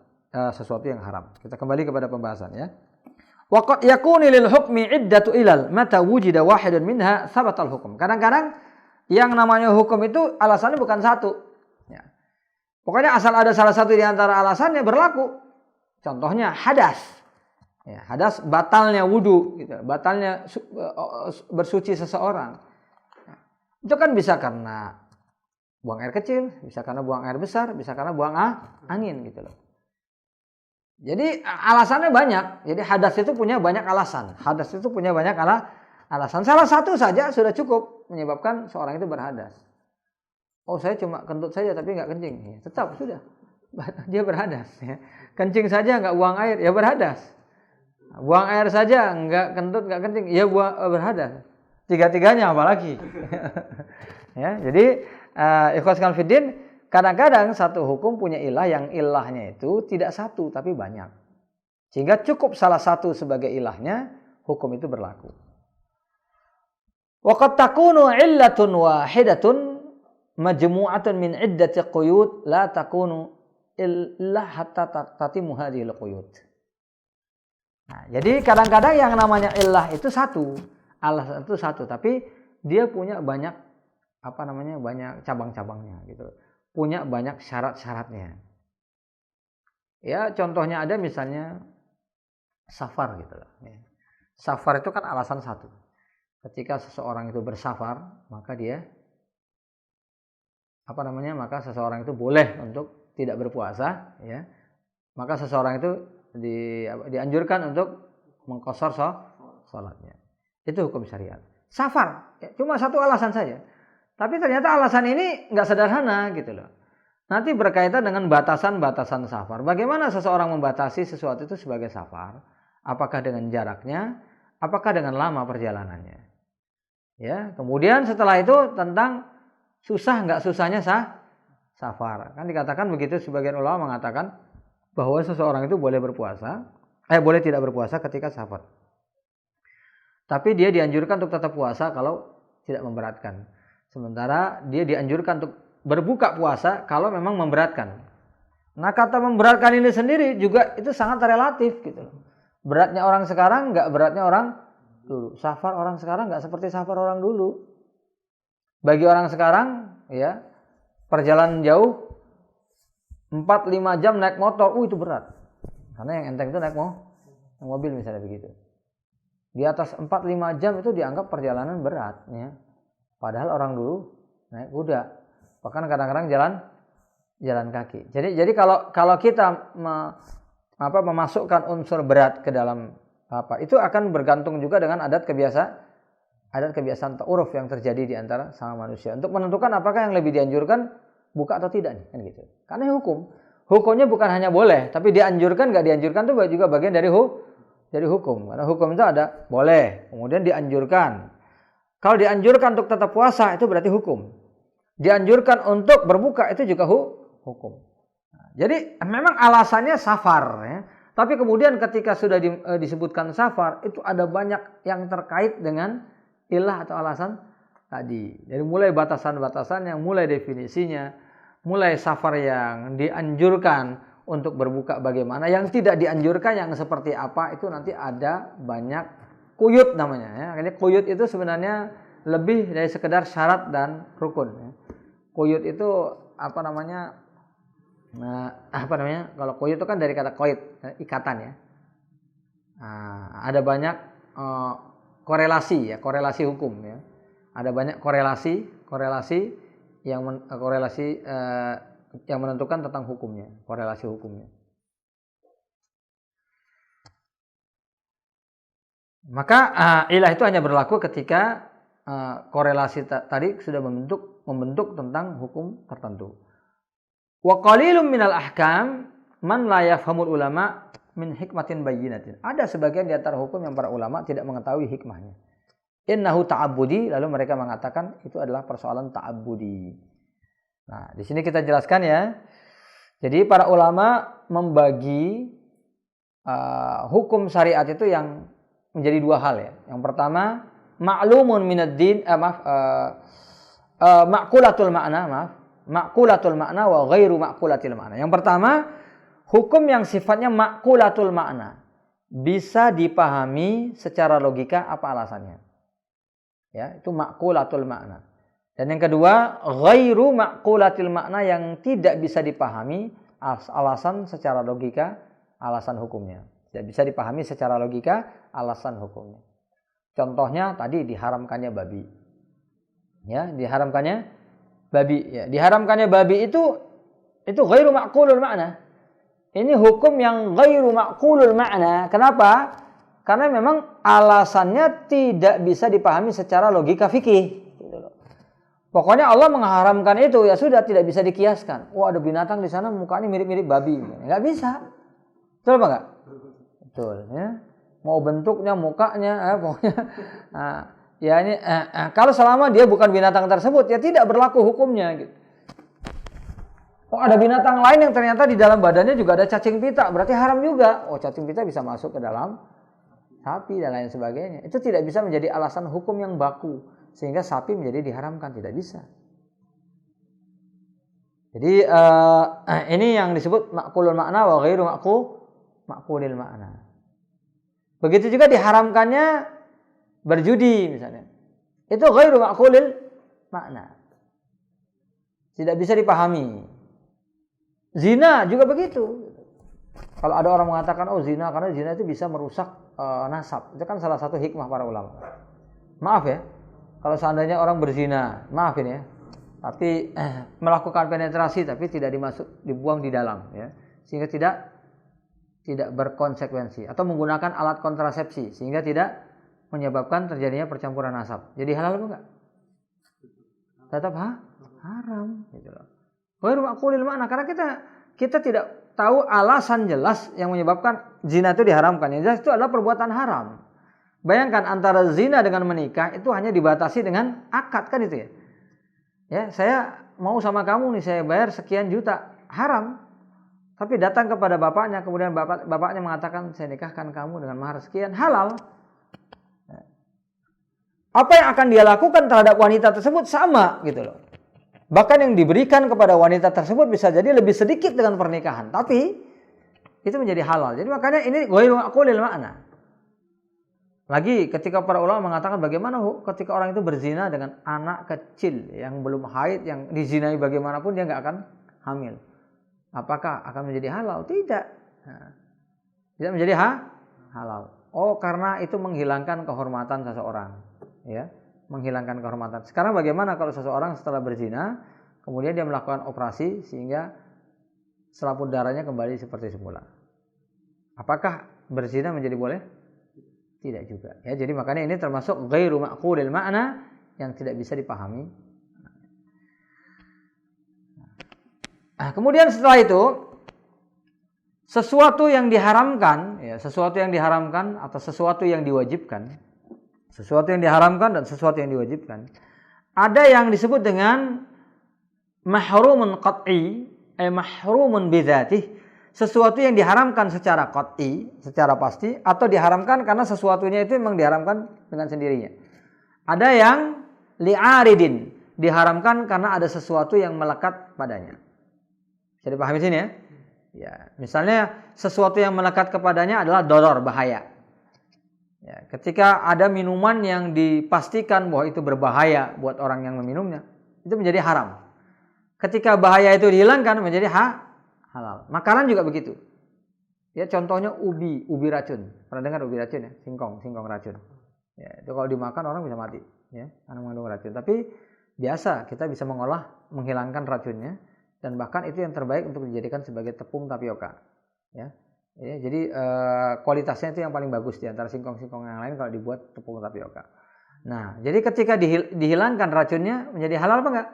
sesuatu yang haram. Kita kembali kepada pembahasan ya. Waqad yakunu lil hukmi iddatu ilal mata wujida wahidun minha thabatal hukum. Kadang-kadang yang namanya hukum itu alasannya bukan satu. Ya. Pokoknya asal ada salah satu di antara alasannya berlaku. Contohnya hadas. Ya, hadas batalnya wudu, gitu. Batalnya bersuci seseorang. Itu kan bisa karena buang air kecil, bisa karena buang air besar, bisa karena buang angin gitu loh. Jadi alasannya banyak. Jadi hadas itu punya banyak alasan. Alasan. Salah satu saja sudah cukup menyebabkan seorang itu berhadas. Oh, saya cuma kentut saja tapi nggak kencing. Ya, tetap sudah. Dia berhadas. Ya. Kencing saja nggak buang air, ya berhadas. Buang air saja nggak kentut nggak kencing, ya berhadas. Tiga-tiganya apalagi. Ya, jadi ikhwaskan fiddin, kadang-kadang satu hukum punya ilah yang ilahnya itu tidak satu tapi banyak. Sehingga cukup salah satu sebagai ilahnya, hukum itu berlaku. Wa qad takunu illatun wahidatun majmu'atun min iddati quyud la takunu illa hatta tatimu hadhil quyud. Nah, jadi kadang-kadang yang namanya illah itu satu, alasan itu satu, tapi dia punya banyak banyak cabang-cabangnya gitu. Punya banyak syarat-syaratnya. Ya, contohnya ada misalnya safar gitu loh. Ya. Safar itu kan alasan satu. Ketika seseorang itu bersafar, maka dia maka seseorang itu boleh untuk tidak berpuasa, ya. Maka seseorang itu dianjurkan untuk mengqashar salatnya. Itu hukum syariat. Safar, ya, cuma satu alasan saja. Tapi ternyata alasan ini nggak sederhana gitu loh. Nanti berkaitan dengan batasan-batasan safar. Bagaimana seseorang membatasi sesuatu itu sebagai safar? Apakah dengan jaraknya? Apakah dengan lama perjalanannya? Ya, kemudian setelah itu tentang susah nggak susahnya safar. Kan dikatakan begitu, sebagian ulama mengatakan bahwa seseorang itu boleh tidak berpuasa ketika safar. Tapi dia dianjurkan untuk tetap puasa kalau tidak memberatkan. Sementara dia dianjurkan untuk berbuka puasa kalau memang memberatkan. Nah, kata memberatkan ini sendiri juga itu sangat relatif gitu. Beratnya orang sekarang nggak beratnya orang dulu. Safar orang sekarang nggak seperti safar orang dulu. Bagi orang sekarang, ya, perjalanan jauh 4-5 jam naik motor, itu berat. Karena yang enteng itu naik mobil misalnya begitu. Di atas 4-5 jam itu dianggap perjalanan berat, ya. Padahal orang dulu naik kuda, bahkan kadang-kadang jalan kaki. Jadi kalau kita memasukkan unsur berat ke dalam itu akan bergantung juga dengan adat kebiasaan ta'uruf yang terjadi di antara sama manusia untuk menentukan apakah yang lebih dianjurkan buka atau tidak nih, kan gitu. Karena hukumnya bukan hanya boleh, tapi dianjurkan nggak dianjurkan itu juga bagian dari hukum. Karena hukum itu ada boleh, kemudian dianjurkan. Kalau dianjurkan untuk tetap puasa itu berarti hukum. Dianjurkan untuk berbuka itu juga hukum. Nah, jadi memang alasannya safar ya. Tapi kemudian ketika sudah disebutkan safar, itu ada banyak yang terkait dengan ilah atau alasan tadi. Jadi mulai batasan-batasannya, mulai definisinya, mulai safar yang dianjurkan untuk berbuka bagaimana, yang tidak dianjurkan yang seperti apa, itu nanti ada banyak quyut namanya. Ya. Ini quyut itu sebenarnya lebih dari sekedar syarat dan rukun. Ya. Quyut itu apa namanya? Kalau quyut itu kan dari kata qoid, ikatan ya. Nah, ada banyak korelasi hukum ya. Ada banyak korelasi yang menentukan tentang hukumnya, korelasi hukumnya. Maka ilah itu hanya berlaku ketika korelasi tadi sudah membentuk tentang hukum tertentu. Wa qalilun minal ahkam man la yafhamul ulama min hikmatin bayyinatin. Ada sebagian di antara hukum yang para ulama tidak mengetahui hikmahnya. Innahu ta'abbudi, lalu mereka mengatakan itu adalah persoalan ta'abbudi. Nah, di sini kita jelaskan ya. Jadi para ulama membagi hukum syariat itu yang menjadi dua hal ya. Yang pertama, ma'lumun minad din, ma'qulatul makna wa ghairu ma'qulatil makna. Yang pertama, hukum yang sifatnya ma'qulatul makna, bisa dipahami secara logika apa alasannya. Ya, itu ma'qulatul makna. Dan yang kedua, ghairu ma'qulatil makna, yang tidak bisa dipahami alasan secara logika, alasan hukumnya. Tidak bisa dipahami secara logika alasan hukumnya. Contohnya tadi diharamkannya babi. Ya, diharamkannya babi. Ya, diharamkannya babi itu ghairu ma'qulul makna. Ini hukum yang ghairu ma'qulul makna. Kenapa? Karena memang alasannya tidak bisa dipahami secara logika fikih. Pokoknya Allah mengharamkan itu, ya sudah, tidak bisa dikiaskan. Wah, ada binatang di sana mukanya mirip-mirip babi. Nggak bisa. Betul apa nggak? Betul. Ya. Mau bentuknya, mukanya, pokoknya. Nah, ya ini, kalau selama dia bukan binatang tersebut, ya tidak berlaku hukumnya. Gitu. Oh, ada binatang lain yang ternyata di dalam badannya juga ada cacing pita, berarti haram juga. Oh, cacing pita bisa masuk ke dalam sapi dan lain sebagainya. Itu tidak bisa menjadi alasan hukum yang baku sehingga sapi menjadi diharamkan, tidak bisa. Jadi ini yang disebut ma'qulul makna wa ghairu ma'qulil makna. Begitu juga diharamkannya berjudi misalnya. Itu ghairu ma'qulil makna. Tidak bisa dipahami. Zina juga begitu. Kalau ada orang mengatakan zina, karena zina itu bisa merusak nasab. Itu kan salah satu hikmah para ulama. Maaf ya. Kalau seandainya orang berzina, maafin ya, tapi melakukan penetrasi tapi tidak dibuang di dalam, ya, sehingga tidak berkonsekuensi, atau menggunakan alat kontrasepsi sehingga tidak menyebabkan terjadinya percampuran nasab. Jadi halal apa enggak? Tetap haram, gitu loh. Ghairu ma'qulil makna, karena kita tidak tahu alasan jelas yang menyebabkan zina itu diharamkan. Yang jelas itu adalah perbuatan haram. Bayangkan antara zina dengan menikah itu hanya dibatasi dengan akad, kan itu ya. Ya, saya mau sama kamu nih, saya bayar sekian juta, haram. Tapi datang kepada bapaknya, kemudian bapaknya mengatakan saya nikahkan kamu dengan mahar sekian, halal. Apa yang akan dia lakukan terhadap wanita tersebut sama gitu loh. Bahkan yang diberikan kepada wanita tersebut bisa jadi lebih sedikit dengan pernikahan, tapi itu menjadi halal. Jadi makanya ini ghairu ma'qulil makna. Lagi ketika para ulama mengatakan bagaimana ketika orang itu berzina dengan anak kecil yang belum haid, yang dizinai bagaimanapun dia nggak akan hamil. Apakah akan menjadi halal? Tidak. Tidak menjadi halal. Oh, karena itu menghilangkan kehormatan seseorang. Ya. menghilangkan kehormatan. Sekarang bagaimana kalau seseorang setelah berzina, kemudian dia melakukan operasi sehingga selaput darahnya kembali seperti semula? Apakah berzina menjadi boleh? Tidak juga. Ya, jadi makanya ini termasuk ghairu ma'qulil makna, yang tidak bisa dipahami. Nah, kemudian setelah itu sesuatu yang diharamkan, ya, sesuatu yang diharamkan atau sesuatu yang diwajibkan, sesuatu yang diharamkan dan sesuatu yang diwajibkan, ada yang disebut dengan mahrumun qat'i, mahrumun bidzatih, sesuatu yang diharamkan secara qat'i, secara pasti, atau diharamkan karena sesuatunya itu memang diharamkan dengan sendirinya. Ada yang li'aridin, diharamkan karena ada sesuatu yang melekat padanya. Bisa dipahami sini ya? Ya, misalnya sesuatu yang melekat kepadanya adalah doror, bahaya. Ya, ketika ada minuman yang dipastikan bahwa itu berbahaya buat orang yang meminumnya, itu menjadi haram. Ketika bahaya itu dihilangkan menjadi halal. Makanan juga begitu. Ya, contohnya ubi racun. Pernah dengar ubi racun ya? Singkong racun. Ya, itu kalau dimakan orang bisa mati, ya, karena mengandung racun. Tapi biasa kita bisa menghilangkan racunnya. Dan bahkan itu yang terbaik untuk dijadikan sebagai tepung tapioka, ya. Jadi kualitasnya itu yang paling bagus di antara singkong-singkong yang lain kalau dibuat tepung tapioka. Nah, jadi ketika dihilangkan racunnya menjadi halal apa enggak?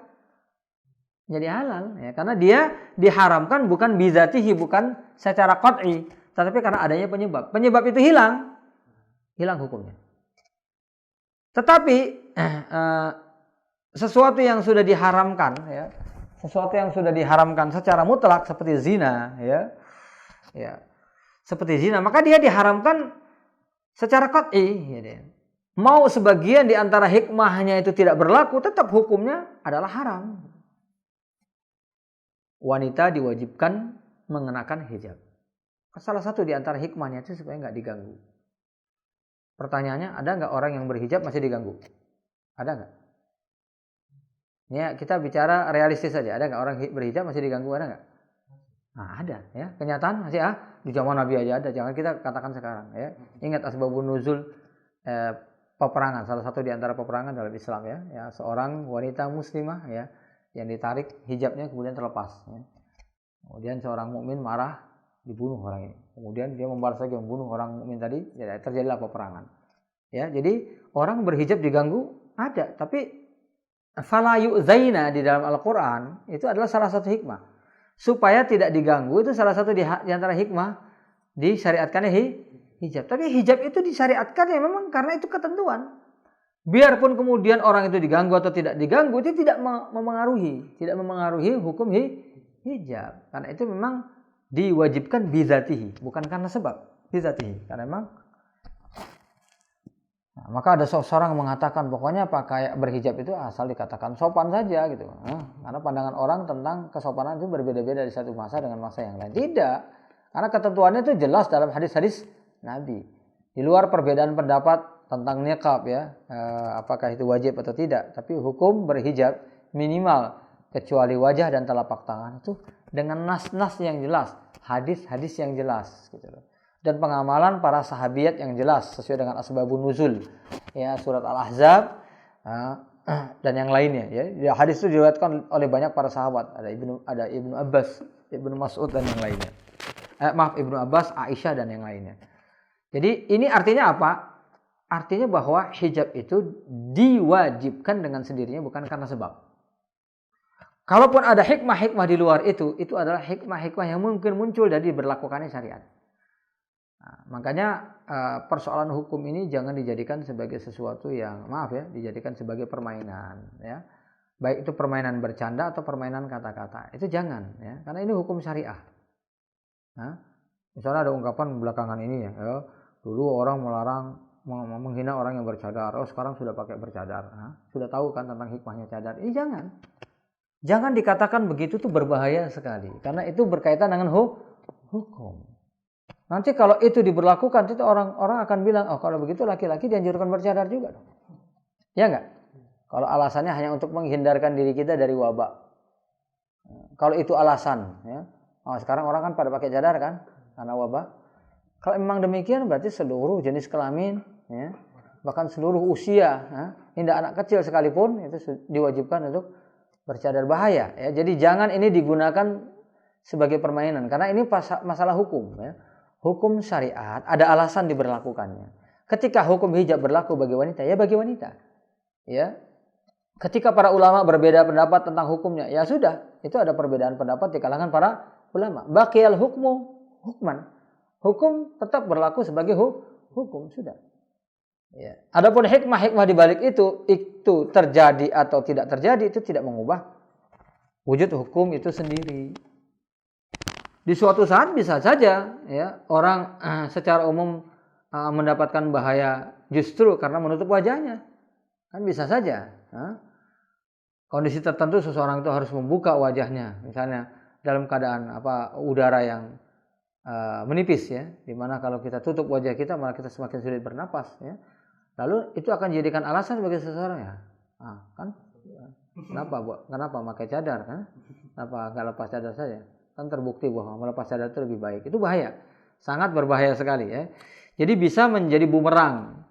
Menjadi halal, ya, karena dia diharamkan bukan bizatihi, bukan secara qat'i, tetapi karena adanya penyebab. Penyebab itu hilang hukumnya. Tetapi sesuatu yang sudah diharamkan, ya, sesuatu yang sudah diharamkan secara mutlak seperti zina, ya, seperti zina, maka dia diharamkan secara qat'i. Ya, mau sebagian di antara hikmahnya itu tidak berlaku, tetap hukumnya adalah haram. Wanita diwajibkan mengenakan hijab. Salah satu di antara hikmahnya itu supaya nggak diganggu. Pertanyaannya, ada nggak orang yang berhijab masih diganggu? Ada nggak? Ya, kita bicara realistis saja. Ada nggak orang berhijab masih diganggu? Ada nggak? Nah, ada, ya. Kenyataan masih di zaman Nabi aja ada. Jangan kita katakan sekarang, ya. Ingat asbabun nuzul peperangan. Salah satu di antara peperangan dalam Islam, ya. Ya, seorang wanita muslimah, ya, yang ditarik hijabnya kemudian terlepas. Ya. Kemudian seorang mukmin marah, dibunuh orang ini. Kemudian dia membalas lagi membunuh orang mukmin tadi. Ya, terjadilah peperangan. Ya, jadi orang berhijab diganggu ada, tapi fala yu'zaina di dalam Al-Quran itu adalah salah satu hikmah. Supaya tidak diganggu, itu salah satu di antara hikmah disyariatkannya hijab. Tapi hijab itu disyariatkan ya memang karena itu ketentuan. Biarpun kemudian orang itu diganggu atau tidak diganggu, itu tidak memengaruhi hukum hijab. Karena itu memang diwajibkan bizatihi, bukan karena sebab bizatihi. Karena memang maka ada seorang yang mengatakan pokoknya pakai berhijab itu asal dikatakan sopan saja gitu. Karena pandangan orang tentang kesopanan itu berbeda-beda di satu masa dengan masa yang lain. Tidak. Karena ketentuannya itu jelas dalam hadis-hadis Nabi. Di luar perbedaan pendapat tentang niqab, ya, apakah itu wajib atau tidak. Tapi hukum berhijab minimal kecuali wajah dan telapak tangan itu dengan nas-nas yang jelas, hadis-hadis yang jelas gitu loh. Dan pengamalan para sahabiat yang jelas sesuai dengan asbabun nuzul, ya, surat Al-Ahzab dan yang lainnya, ya. Hadis itu diriwayatkan oleh banyak para sahabat, ada Ibnu Abbas, Ibnu Mas'ud dan yang lainnya. Ibnu Abbas, Aisyah dan yang lainnya. Jadi ini artinya apa? Artinya bahwa hijab itu diwajibkan dengan sendirinya bukan karena sebab. Kalaupun ada hikmah-hikmah di luar itu adalah hikmah-hikmah yang mungkin muncul dari berlakukannya syariat. Nah, makanya persoalan hukum ini jangan dijadikan sebagai sesuatu yang dijadikan sebagai permainan, ya. Baik itu permainan bercanda atau permainan kata-kata. Itu jangan, ya, karena ini hukum syariah. Nah, misalnya ada ungkapan belakangan ini, ya, dulu orang melarang menghina orang yang bercadar, sekarang sudah pakai bercadar. Nah, sudah tahu kan tentang hikmahnya cadar. Ini jangan dikatakan begitu tuh berbahaya sekali, karena itu berkaitan dengan hukum. Nanti kalau itu diberlakukan, itu orang-orang akan bilang, kalau begitu laki-laki dianjurkan bercadar juga dong. Ya enggak? Kalau alasannya hanya untuk menghindarkan diri kita dari wabak. Kalau itu alasan, ya. Sekarang orang kan pada pakai cadar kan, karena wabak. Kalau memang demikian berarti seluruh jenis kelamin, ya, bahkan seluruh usia, hingga anak kecil sekalipun itu diwajibkan untuk bercadar, bahaya ya. Jadi jangan ini digunakan sebagai permainan, karena ini masalah hukum ya. Hukum syariat ada alasan diberlakukannya. Ketika hukum hijab berlaku bagi wanita, ya bagi wanita. Ya. Ketika para ulama berbeda pendapat tentang hukumnya, ya sudah, itu ada perbedaan pendapat di kalangan para ulama. Baqiyal hukmu hukman. Hukum tetap berlaku sebagai hukum, sudah. Ya. Adapun hikmah di balik itu terjadi atau tidak terjadi, itu tidak mengubah wujud hukum itu sendiri. Di suatu saat bisa saja ya orang secara umum mendapatkan bahaya justru karena menutup wajahnya. Kan bisa saja. Kondisi tertentu seseorang itu harus membuka wajahnya, misalnya dalam keadaan udara yang menipis ya, dimana kalau kita tutup wajah kita malah kita semakin sulit bernapas ya. Lalu itu akan dijadikan alasan bagi seseorang ya, kan kenapa pakai cadar kan? Kenapa nggak lepas cadar saja? Kan terbukti bahwa melepas cadar itu lebih baik. Itu bahaya, sangat berbahaya sekali ya. Jadi bisa menjadi bumerang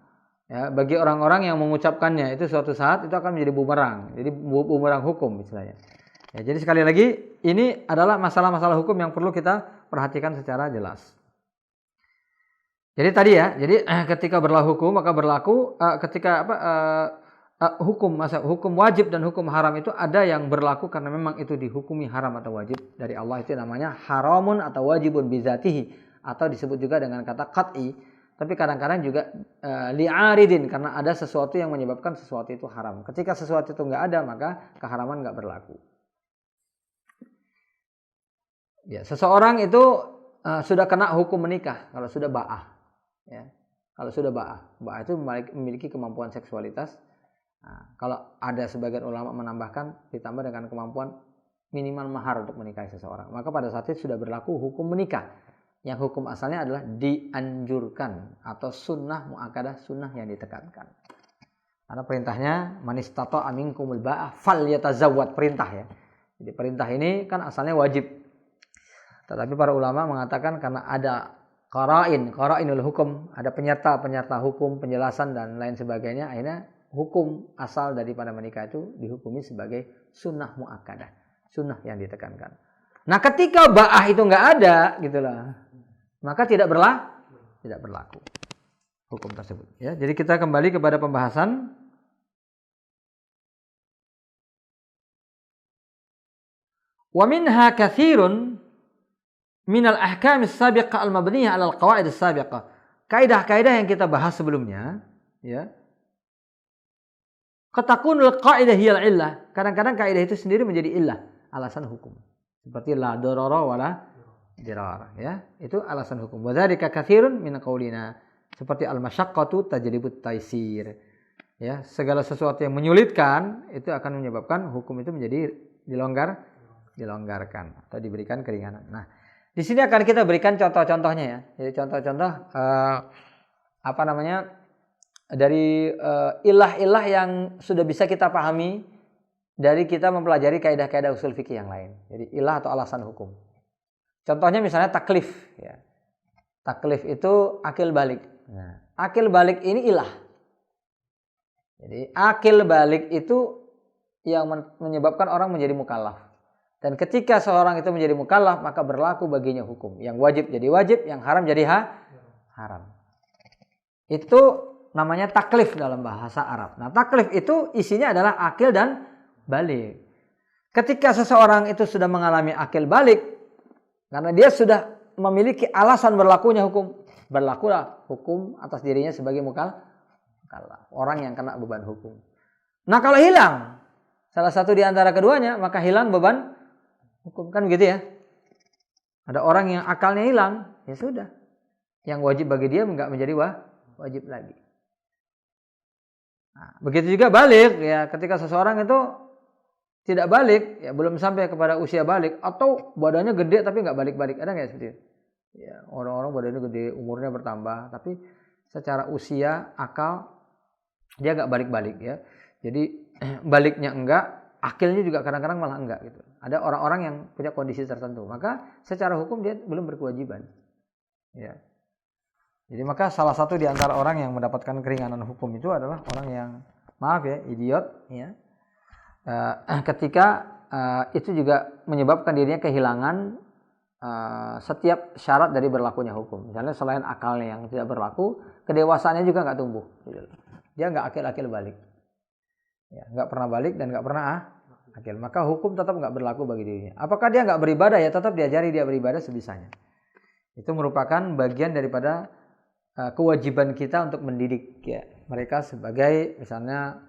ya bagi orang-orang yang mengucapkannya, itu suatu saat itu akan menjadi bumerang. Jadi bumerang hukum istilahnya. Ya, jadi sekali lagi ini adalah masalah-masalah hukum yang perlu kita perhatikan secara jelas. Jadi tadi ya, jadi ketika berlaku hukum maka berlaku ketika hukum wajib dan hukum haram itu ada yang berlaku karena memang itu dihukumi haram atau wajib dari Allah, itu namanya haramun atau wajibun bizatihi, atau disebut juga dengan kata qat'i. Tapi kadang-kadang juga li'aridin, karena ada sesuatu yang menyebabkan sesuatu itu haram. Ketika sesuatu itu nggak ada maka keharaman nggak berlaku. Ya, seseorang itu sudah kena hukum menikah kalau sudah ba'ah. Ya, kalau sudah ba'ah itu memiliki kemampuan seksualitas. Nah, kalau ada sebagian ulama menambahkan ditambah dengan kemampuan minimal mahar untuk menikahi seseorang, maka pada saat itu sudah berlaku hukum menikah. Yang hukum asalnya adalah dianjurkan atau sunnah muakkadah, sunnah yang ditekankan. Karena perintahnya manistata aminkumul ba'ah falyatazawwad, perintah ya. Jadi perintah ini kan asalnya wajib. Tetapi para ulama mengatakan karena ada qarainul hukum, ada penyerta hukum, penjelasan dan lain sebagainya, akhirnya hukum asal daripada menikah itu dihukumi sebagai sunnah muakkadah, sunnah yang ditekankan. Nah, ketika ba'ah itu nggak ada, gitulah, maka tidak berlaku hukum tersebut. Ya, jadi kita kembali kepada pembahasan. Wa minha katsirun minal ahkam as-sabiqah al-mabniyah 'ala al-qawaid as-sabiqah. Kaidah-kaidah yang kita bahas sebelumnya, ya. Katakunul qaidah hiyal illah. Kadang-kadang kaidah itu sendiri menjadi illah, alasan hukum. Seperti la darara wala dirar, ya. Itu alasan hukum. Wa dzalika katsirun min qaulina. Seperti al-masyaqqatu tajlibut taisir. Ya, segala sesuatu yang menyulitkan itu akan menyebabkan hukum itu menjadi dilonggarkan atau diberikan keringanan. Nah, di sini akan kita berikan contoh-contohnya ya. Jadi contoh-contoh dari ilah-ilah yang sudah bisa kita pahami dari kita mempelajari kaidah-kaidah usul fikih yang lain. Jadi ilah atau alasan hukum. Contohnya misalnya taklif ya. Taklif itu akil balik. Nah, akil balik ini ilah. Jadi akil balik itu yang menyebabkan orang menjadi mukallaf. Dan ketika seorang itu menjadi mukallaf, maka berlaku baginya hukum. Yang wajib jadi wajib, yang haram jadi haram. Itu namanya taklif dalam bahasa Arab. Nah, taklif itu isinya adalah akil dan balik. Ketika seseorang itu sudah mengalami akil balik, karena dia sudah memiliki alasan berlakunya hukum, berlakulah hukum atas dirinya sebagai mukallaf, orang yang kena beban hukum. Nah, kalau hilang salah satu di antara keduanya, maka hilang beban hukum, kan begitu ya. Ada orang yang akalnya hilang, ya sudah. Yang wajib bagi dia enggak menjadi wajib lagi. Nah, begitu juga balik ya, ketika seseorang itu tidak balik, ya belum sampai kepada usia balik, atau badannya gede tapi nggak balik-balik, ada nggak seperti itu? Ya, orang-orang badannya gede, umurnya bertambah, tapi secara usia, akal dia nggak balik-balik ya. Jadi baliknya enggak, akilnya juga kadang-kadang malah enggak gitu. Ada orang-orang yang punya kondisi tertentu, maka secara hukum dia belum berkewajiban. Ya. Jadi maka salah satu di antara orang yang mendapatkan keringanan hukum itu adalah orang yang maaf ya, idiot ya. Ketika itu juga menyebabkan dirinya kehilangan setiap syarat dari berlakunya hukum. Misalnya selain akalnya yang tidak berlaku, kedewasaannya juga nggak tumbuh. Dia nggak akil balik. Ya, nggak pernah balik dan nggak pernah akil. Maka hukum tetap nggak berlaku bagi dirinya. Apakah dia nggak beribadah? Ya tetap diajari dia beribadah sebisanya. Itu merupakan bagian daripada kewajiban kita untuk mendidik ya mereka sebagai misalnya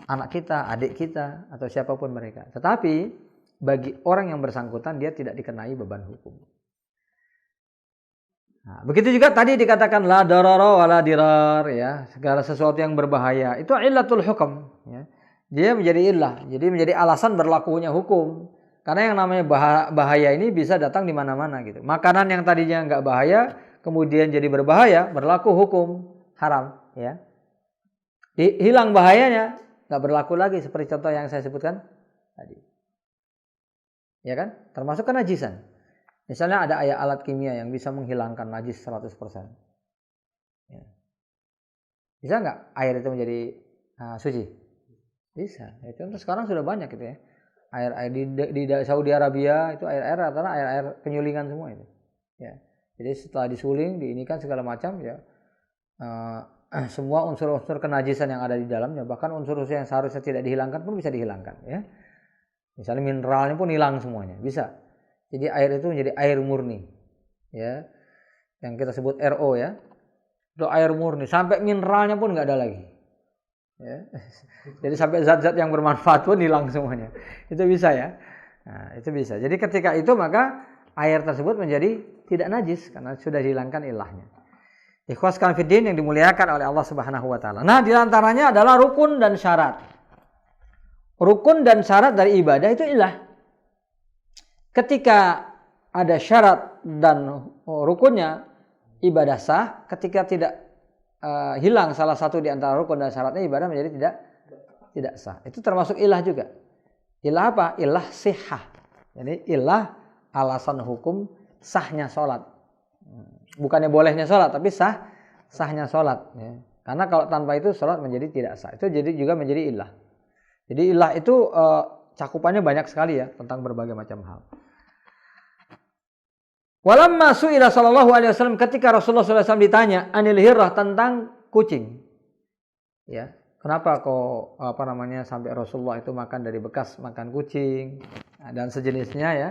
anak kita, adik kita atau siapapun mereka. Tetapi bagi orang yang bersangkutan dia tidak dikenai beban hukum. Nah, begitu juga tadi dikatakan la darara wala dirar ya, segala sesuatu yang berbahaya itu illatul hukum ya. Dia menjadi illah, jadi menjadi alasan berlakunya hukum. Karena yang namanya bahaya ini bisa datang di mana-mana gitu. Makanan yang tadinya nggak bahaya kemudian jadi berbahaya, berlaku hukum haram ya. Hilang bahayanya, nggak berlaku lagi seperti contoh yang saya sebutkan tadi. Ya kan? Termasuk kenajisan. Misalnya ada alat kimia yang bisa menghilangkan najis 100%. Ya. Bisa nggak air itu menjadi suci? Bisa. Ya, contoh sekarang sudah banyak gitu ya. Air di Saudi Arabia itu air karena air penyulingan semua itu. Ya. Jadi setelah disuling, diinikan segala macam ya, semua unsur-unsur kenajisan yang ada di dalamnya, bahkan unsur-unsur yang seharusnya tidak dihilangkan pun bisa dihilangkan ya. Misalnya mineralnya pun hilang semuanya, bisa. Jadi air itu menjadi air murni ya, yang kita sebut RO ya. Itu air murni, sampai mineralnya pun nggak ada lagi ya. Jadi sampai zat-zat yang bermanfaat pun hilang semuanya. Itu bisa ya. Nah, itu bisa. Jadi ketika itu maka air tersebut menjadi tidak najis karena sudah dihilangkan ilahnya. Ikhwas fillah yang dimuliakan oleh Allah Subhanahu wa taala. Nah, di antaranya adalah rukun dan syarat. Rukun dan syarat dari ibadah itu ilah. Ketika ada syarat dan rukunnya, ibadah sah. Ketika tidak hilang salah satu di antara rukun dan syaratnya, ibadah menjadi tidak sah. Itu termasuk ilah juga. Ilah apa? Ilah sihah. Jadi ilah alasan hukum sahnya sholat. Bukannya bolehnya sholat, tapi sahnya sholat. Ya. Karena kalau tanpa itu sholat menjadi tidak sah. Itu jadi juga menjadi ilah. Jadi ilah itu cakupannya banyak sekali ya tentang berbagai macam hal. Walamma su'ila sallallahu alaihi wasallam, ketika Rasulullah SAW ditanya anil hirrah, tentang kucing. Ya, kenapa kok sampai Rasulullah itu makan dari bekas makan kucing dan sejenisnya ya.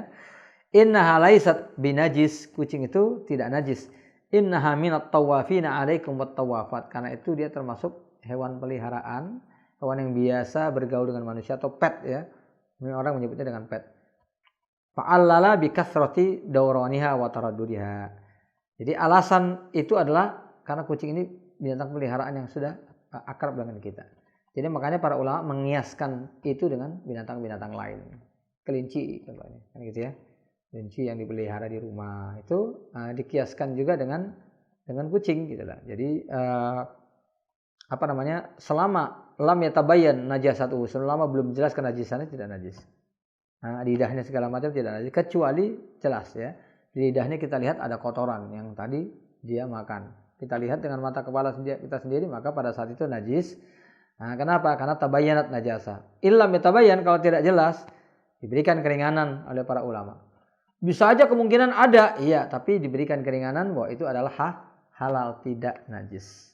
Innaha laysat binajis, kucing itu tidak najis. Innaha minat tawafina alaikum wat tawafat, karena itu dia termasuk hewan peliharaan, hewan yang biasa bergaul dengan manusia atau pet ya. Ini orang menyebutnya dengan pet. Fa'allala bi kathrati dawraniha wa taraddudiha. Jadi alasan itu adalah karena kucing ini binatang peliharaan yang sudah akrab dengan kita. Jadi makanya para ulama mengiaskan itu dengan binatang-binatang lain. Kelinci contohnya, kan gitu ya. Kelinci yang dipelihara di rumah itu dikiaskan juga dengan kucing gitu lah. Jadi selama lam yatabayyan najasatuhu, selama belum jelas kenajisannya tidak najis. Di lidahnya segala macam tidak najis, kecuali jelas ya. Di lidahnya kita lihat ada kotoran yang tadi dia makan. Kita lihat dengan mata kepala kita sendiri, maka pada saat itu najis. Kenapa? Karena tabayyanat najasa. Illam yatabayyan, kalau tidak jelas, diberikan keringanan oleh para ulama. Bisa aja kemungkinan ada, iya, tapi diberikan keringanan bahwa itu adalah halal, tidak najis.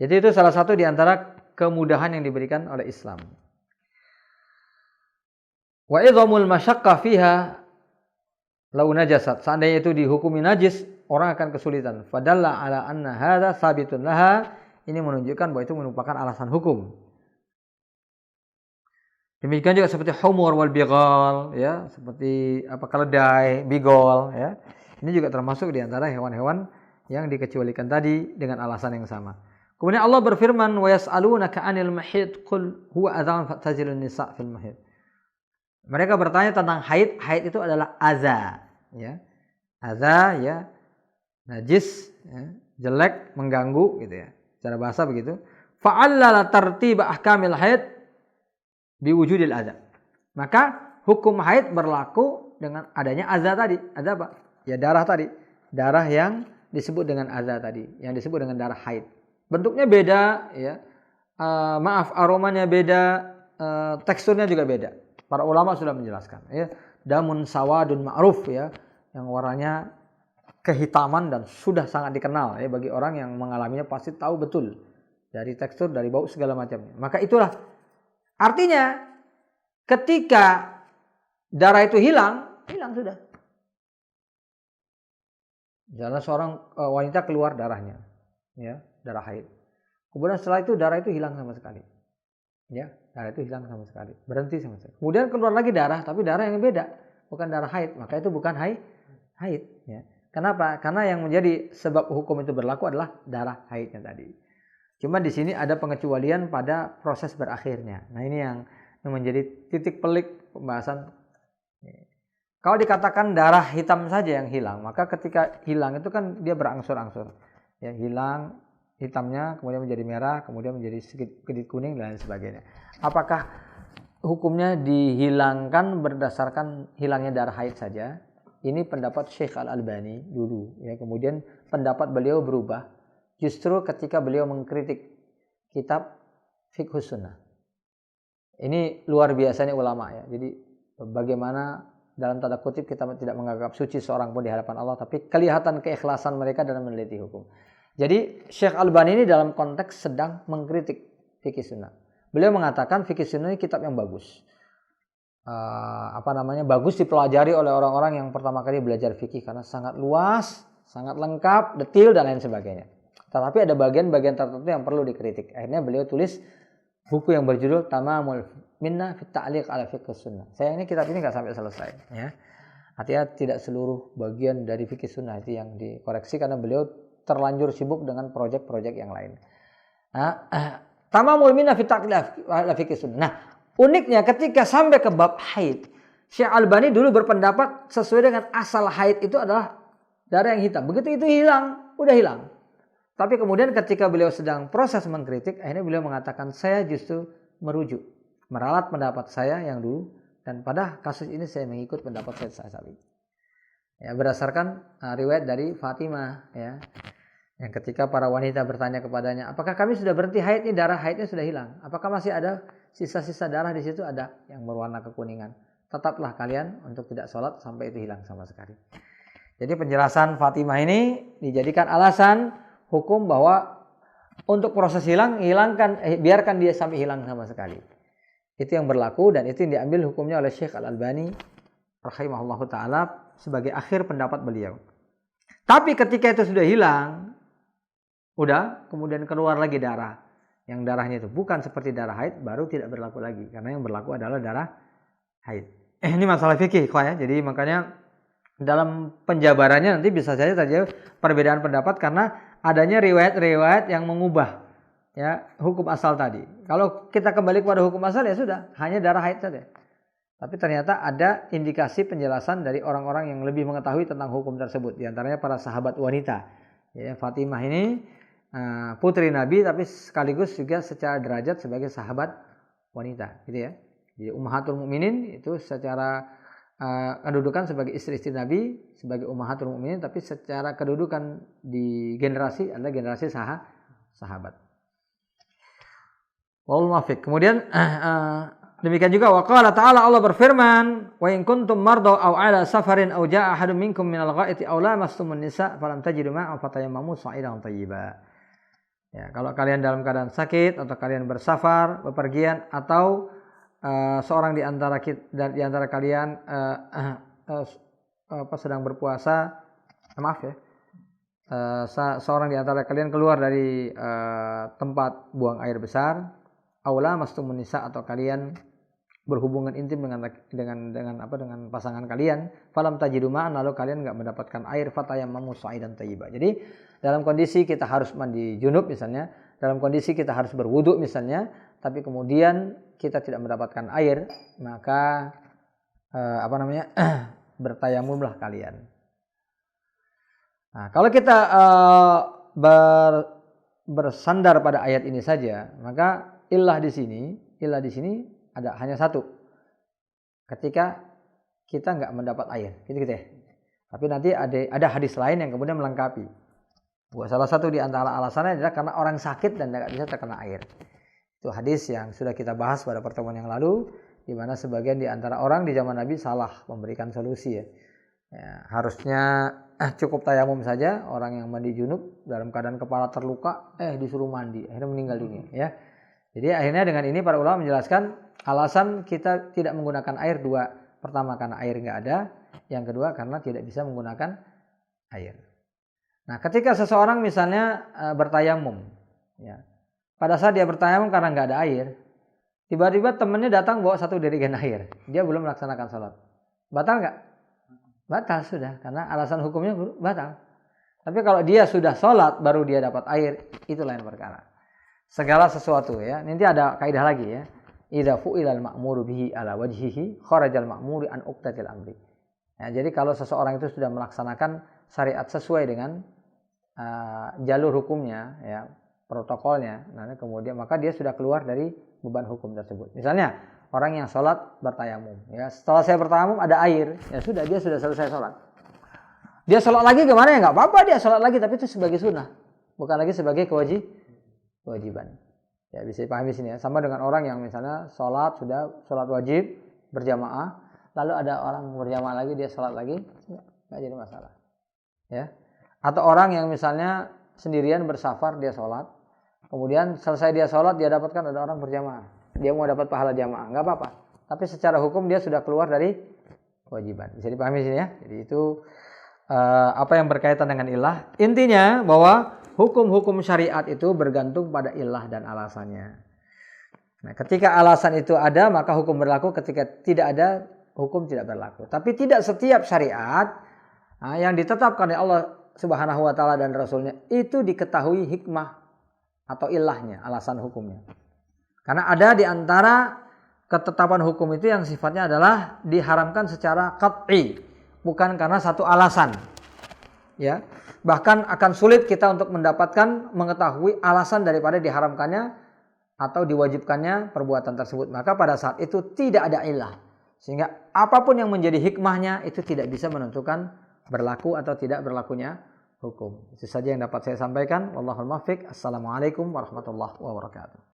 Jadi itu salah satu di antara kemudahan yang diberikan oleh Islam. Wa idhamul masyaqqah fiha lau najasat. Seandainya itu dihukumi najis, orang akan kesulitan. Fadalla ala anna hadza sabitun laha. Ini menunjukkan bahwa itu merupakan alasan hukum. Demikian juga seperti humur wal bighal ya, seperti keledai, bigol ya. Ini juga termasuk di antara hewan-hewan yang dikecualikan tadi dengan alasan yang sama. Kemudian Allah berfirman, wa yas'alunaka 'anil mahid qul huwa adzan fatazilun nisa' fil mahid. Mereka bertanya tentang haid. Haid itu adalah adza, ya. Adza ya, najis, ya, jelek, mengganggu gitu ya. Secara bahasa begitu. Fa'allala tartiba ahkamil haid biwujudil adza. Maka hukum haid berlaku dengan adanya adza tadi. Adza apa? Ya darah tadi. Darah yang disebut dengan adza tadi, yang disebut dengan darah haid. Bentuknya beda, ya. Aromanya beda, teksturnya juga beda. Para ulama sudah menjelaskan, ya. Damun sawadun ma'ruf, ya, yang warnanya kehitaman dan sudah sangat dikenal, ya, bagi orang yang mengalaminya pasti tahu betul dari tekstur, dari bau segala macamnya. Maka itulah artinya ketika darah itu hilang sudah. Misalnya seorang wanita keluar darahnya, ya, darah haid. Kemudian setelah itu darah itu hilang sama sekali, ya, darah itu hilang sama sekali, berhenti sama sekali. Kemudian keluar lagi darah, tapi darah yang beda, bukan darah haid, maka itu bukan haid, ya. Kenapa? Karena yang menjadi sebab hukum itu berlaku adalah darah haidnya tadi. Cuma di sini ada pengecualian pada proses berakhirnya. Nah, ini yang menjadi titik pelik pembahasan. Kalau dikatakan darah hitam saja yang hilang, maka ketika hilang itu kan dia berangsur-angsur. Ya, hilang hitamnya, kemudian menjadi merah, kemudian menjadi sedikit kuning dan lain sebagainya. Apakah hukumnya dihilangkan berdasarkan hilangnya darah haid saja? Ini pendapat Syekh Al-Albani dulu, ya. Kemudian pendapat beliau berubah justru ketika beliau mengkritik kitab Fiqhus Sunnah. Ini luar biasanya ulama, ya. Jadi bagaimana dalam tanda kutip kita tidak menganggap suci seorang pun di hadapan Allah, tapi kelihatan keikhlasan mereka dalam meneliti hukum. Jadi Syekh Albani ini dalam konteks sedang mengkritik fikih sunnah. Beliau mengatakan fikih sunnah ini kitab yang bagus, bagus dipelajari oleh orang-orang yang pertama kali belajar fikih karena sangat luas, sangat lengkap, detail dan lain sebagainya. Tetapi ada bagian-bagian tertentu yang perlu dikritik. Akhirnya beliau tulis buku yang berjudul Tamamul Minnah fi Ta'liq ala Fiqh Sunnah. Sayangnya kitab ini nggak sampai selesai, ya. Artinya tidak seluruh bagian dari fikih sunnah itu yang dikoreksi karena beliau terlanjur sibuk dengan proyek-proyek yang lain. Tamamul Minnah fi Ta'liq ala Fiqh Sunnah. Nah, uniknya ketika sampai ke bab haid, Syekh Albani dulu berpendapat sesuai dengan asal haid itu adalah darah yang hitam. Begitu itu hilang, udah hilang. Tapi kemudian ketika beliau sedang proses mengkritik, akhirnya beliau mengatakan saya justru merujuk, meralat pendapat saya yang dulu, dan pada kasus ini saya mengikut pendapat Said Sa'sabi. Ya, berdasarkan riwayat dari Fatimah, ya, yang ketika para wanita bertanya kepadanya, apakah kami sudah berhenti haid? Ini darah haidnya sudah hilang. Apakah masih ada sisa-sisa darah di situ? Ada yang berwarna kekuningan. Tetaplah kalian untuk tidak sholat sampai itu hilang sama sekali. Jadi penjelasan Fatimah ini dijadikan alasan hukum bahwa untuk proses biarkan dia sampai hilang sama sekali. Itu yang berlaku dan itu yang diambil hukumnya oleh Syekh Al-Albani rahimahullahu ta'ala sebagai akhir pendapat beliau. Tapi ketika itu sudah hilang, kemudian keluar lagi darah. Yang darahnya itu bukan seperti darah haid, baru tidak berlaku lagi. Karena yang berlaku adalah darah haid. Ini masalah fikih, ya. Jadi makanya dalam penjabarannya nanti bisa saja terjadi perbedaan pendapat karena adanya riwayat-riwayat yang mengubah, ya, hukum asal tadi. Kalau kita kembali kepada hukum asal ya sudah, hanya darah haid saja. Tapi ternyata ada indikasi penjelasan dari orang-orang yang lebih mengetahui tentang hukum tersebut. Di antaranya para sahabat wanita. Ya, Fatimah ini putri Nabi tapi sekaligus juga secara derajat sebagai sahabat wanita, gitu ya. Jadi Ummahatul Mukminin itu secara kedudukan sebagai istri-istri Nabi, sebagai Ummahatul Mukminin, tapi secara kedudukan di generasi adalah generasi sahabat. Wal muwaffiq. Kemudian demikian juga waqala ta'ala, Allah berfirman, wa in kuntum marda aw ala safarin aw jaa ahadun minkum minal ghaiti aw lamastumun nisa falam tajidu ma'an fatayammamu sa'idan thayyiba. Ya, kalau kalian dalam keadaan sakit atau kalian bersafar, bepergian, atau seorang di antara kalian sedang berpuasa, seorang di antara kalian keluar dari tempat buang air besar, aula mastumun nisa, atau kalian berhubungan intim dengan pasangan kalian, falam tajidu ma'an, lalu kalian enggak mendapatkan air, fatayammamu sa'idan thayyiba. Jadi dalam kondisi kita harus mandi junub misalnya, dalam kondisi kita harus berwudu misalnya, tapi kemudian kita tidak mendapatkan air, maka bertayamumlah kalian. Nah, kalau kita bersandar pada ayat ini saja, maka illah di sini ada hanya satu. Ketika kita nggak mendapat air, gitu ya. Tapi nanti ada hadis lain yang kemudian melengkapi. Salah satu di antara alasannya adalah karena orang sakit dan tidak bisa terkena air. Itu hadis yang sudah kita bahas pada pertemuan yang lalu, di mana sebagian di antara orang di zaman Nabi salah memberikan solusi ya. Harusnya cukup tayamum saja. Orang yang mandi junub dalam keadaan kepala terluka, disuruh mandi, akhirnya meninggal dunia ya. Jadi akhirnya dengan ini para ulama menjelaskan alasan kita tidak menggunakan air dua. Pertama karena air nggak ada, yang kedua karena tidak bisa menggunakan air. Nah, ketika seseorang misalnya bertayamum, ya, pada saat dia bertayamum karena nggak ada air, tiba-tiba temannya datang bawa satu jerigen air, dia belum melaksanakan sholat, batal nggak? Batal sudah, karena alasan hukumnya batal. Tapi kalau dia sudah sholat baru dia dapat air, itu lain perkara. Segala sesuatu ya. Nanti ada kaidah lagi ya. Idza fu'ilal ma'muru bihi ala wajhihi kharajal ma'muri an uqtatil amri. Ya, jadi kalau seseorang itu sudah melaksanakan syariat sesuai dengan jalur hukumnya ya, protokolnya, nah kemudian maka dia sudah keluar dari beban hukum tersebut. Misalnya orang yang sholat bertayamum ya, setelah saya bertayamum ada air, ya sudah, dia sudah selesai sholat. Dia sholat lagi gimana ya, nggak apa-apa dia sholat lagi, tapi itu sebagai sunnah, bukan lagi sebagai kewajiban. Ya bisa dipahami sini ya. Sama dengan orang yang misalnya sholat wajib berjamaah, lalu ada orang berjamaah lagi dia sholat lagi, nggak jadi masalah. Ya. Atau orang yang misalnya sendirian bersafar dia sholat, kemudian selesai dia sholat dia dapatkan ada orang berjamaah, dia mau dapat pahala jamaah, nggak apa-apa. Tapi secara hukum dia sudah keluar dari kewajiban. Bisa dipahami sini ya. Jadi itu apa yang berkaitan dengan ilah. Intinya bahwa hukum-hukum syariat itu bergantung pada ilah dan alasannya. Nah, ketika alasan itu ada, maka hukum berlaku. Ketika tidak ada, hukum tidak berlaku. Tapi tidak setiap syariat yang ditetapkan oleh Allah Subhanahu wa taala dan Rasulnya itu diketahui hikmah atau ilahnya, alasan hukumnya. Karena ada di antara ketetapan hukum itu yang sifatnya adalah diharamkan secara qat'i, bukan karena satu alasan. Ya. Bahkan akan sulit kita untuk mengetahui alasan daripada diharamkannya atau diwajibkannya perbuatan tersebut. Maka pada saat itu tidak ada ilah. Sehingga apapun yang menjadi hikmahnya itu tidak bisa menentukan berlaku atau tidak berlakunya hukum. Itu saja yang dapat saya sampaikan. Wallahul muwaffiq. Assalamualaikum warahmatullahi wabarakatuh.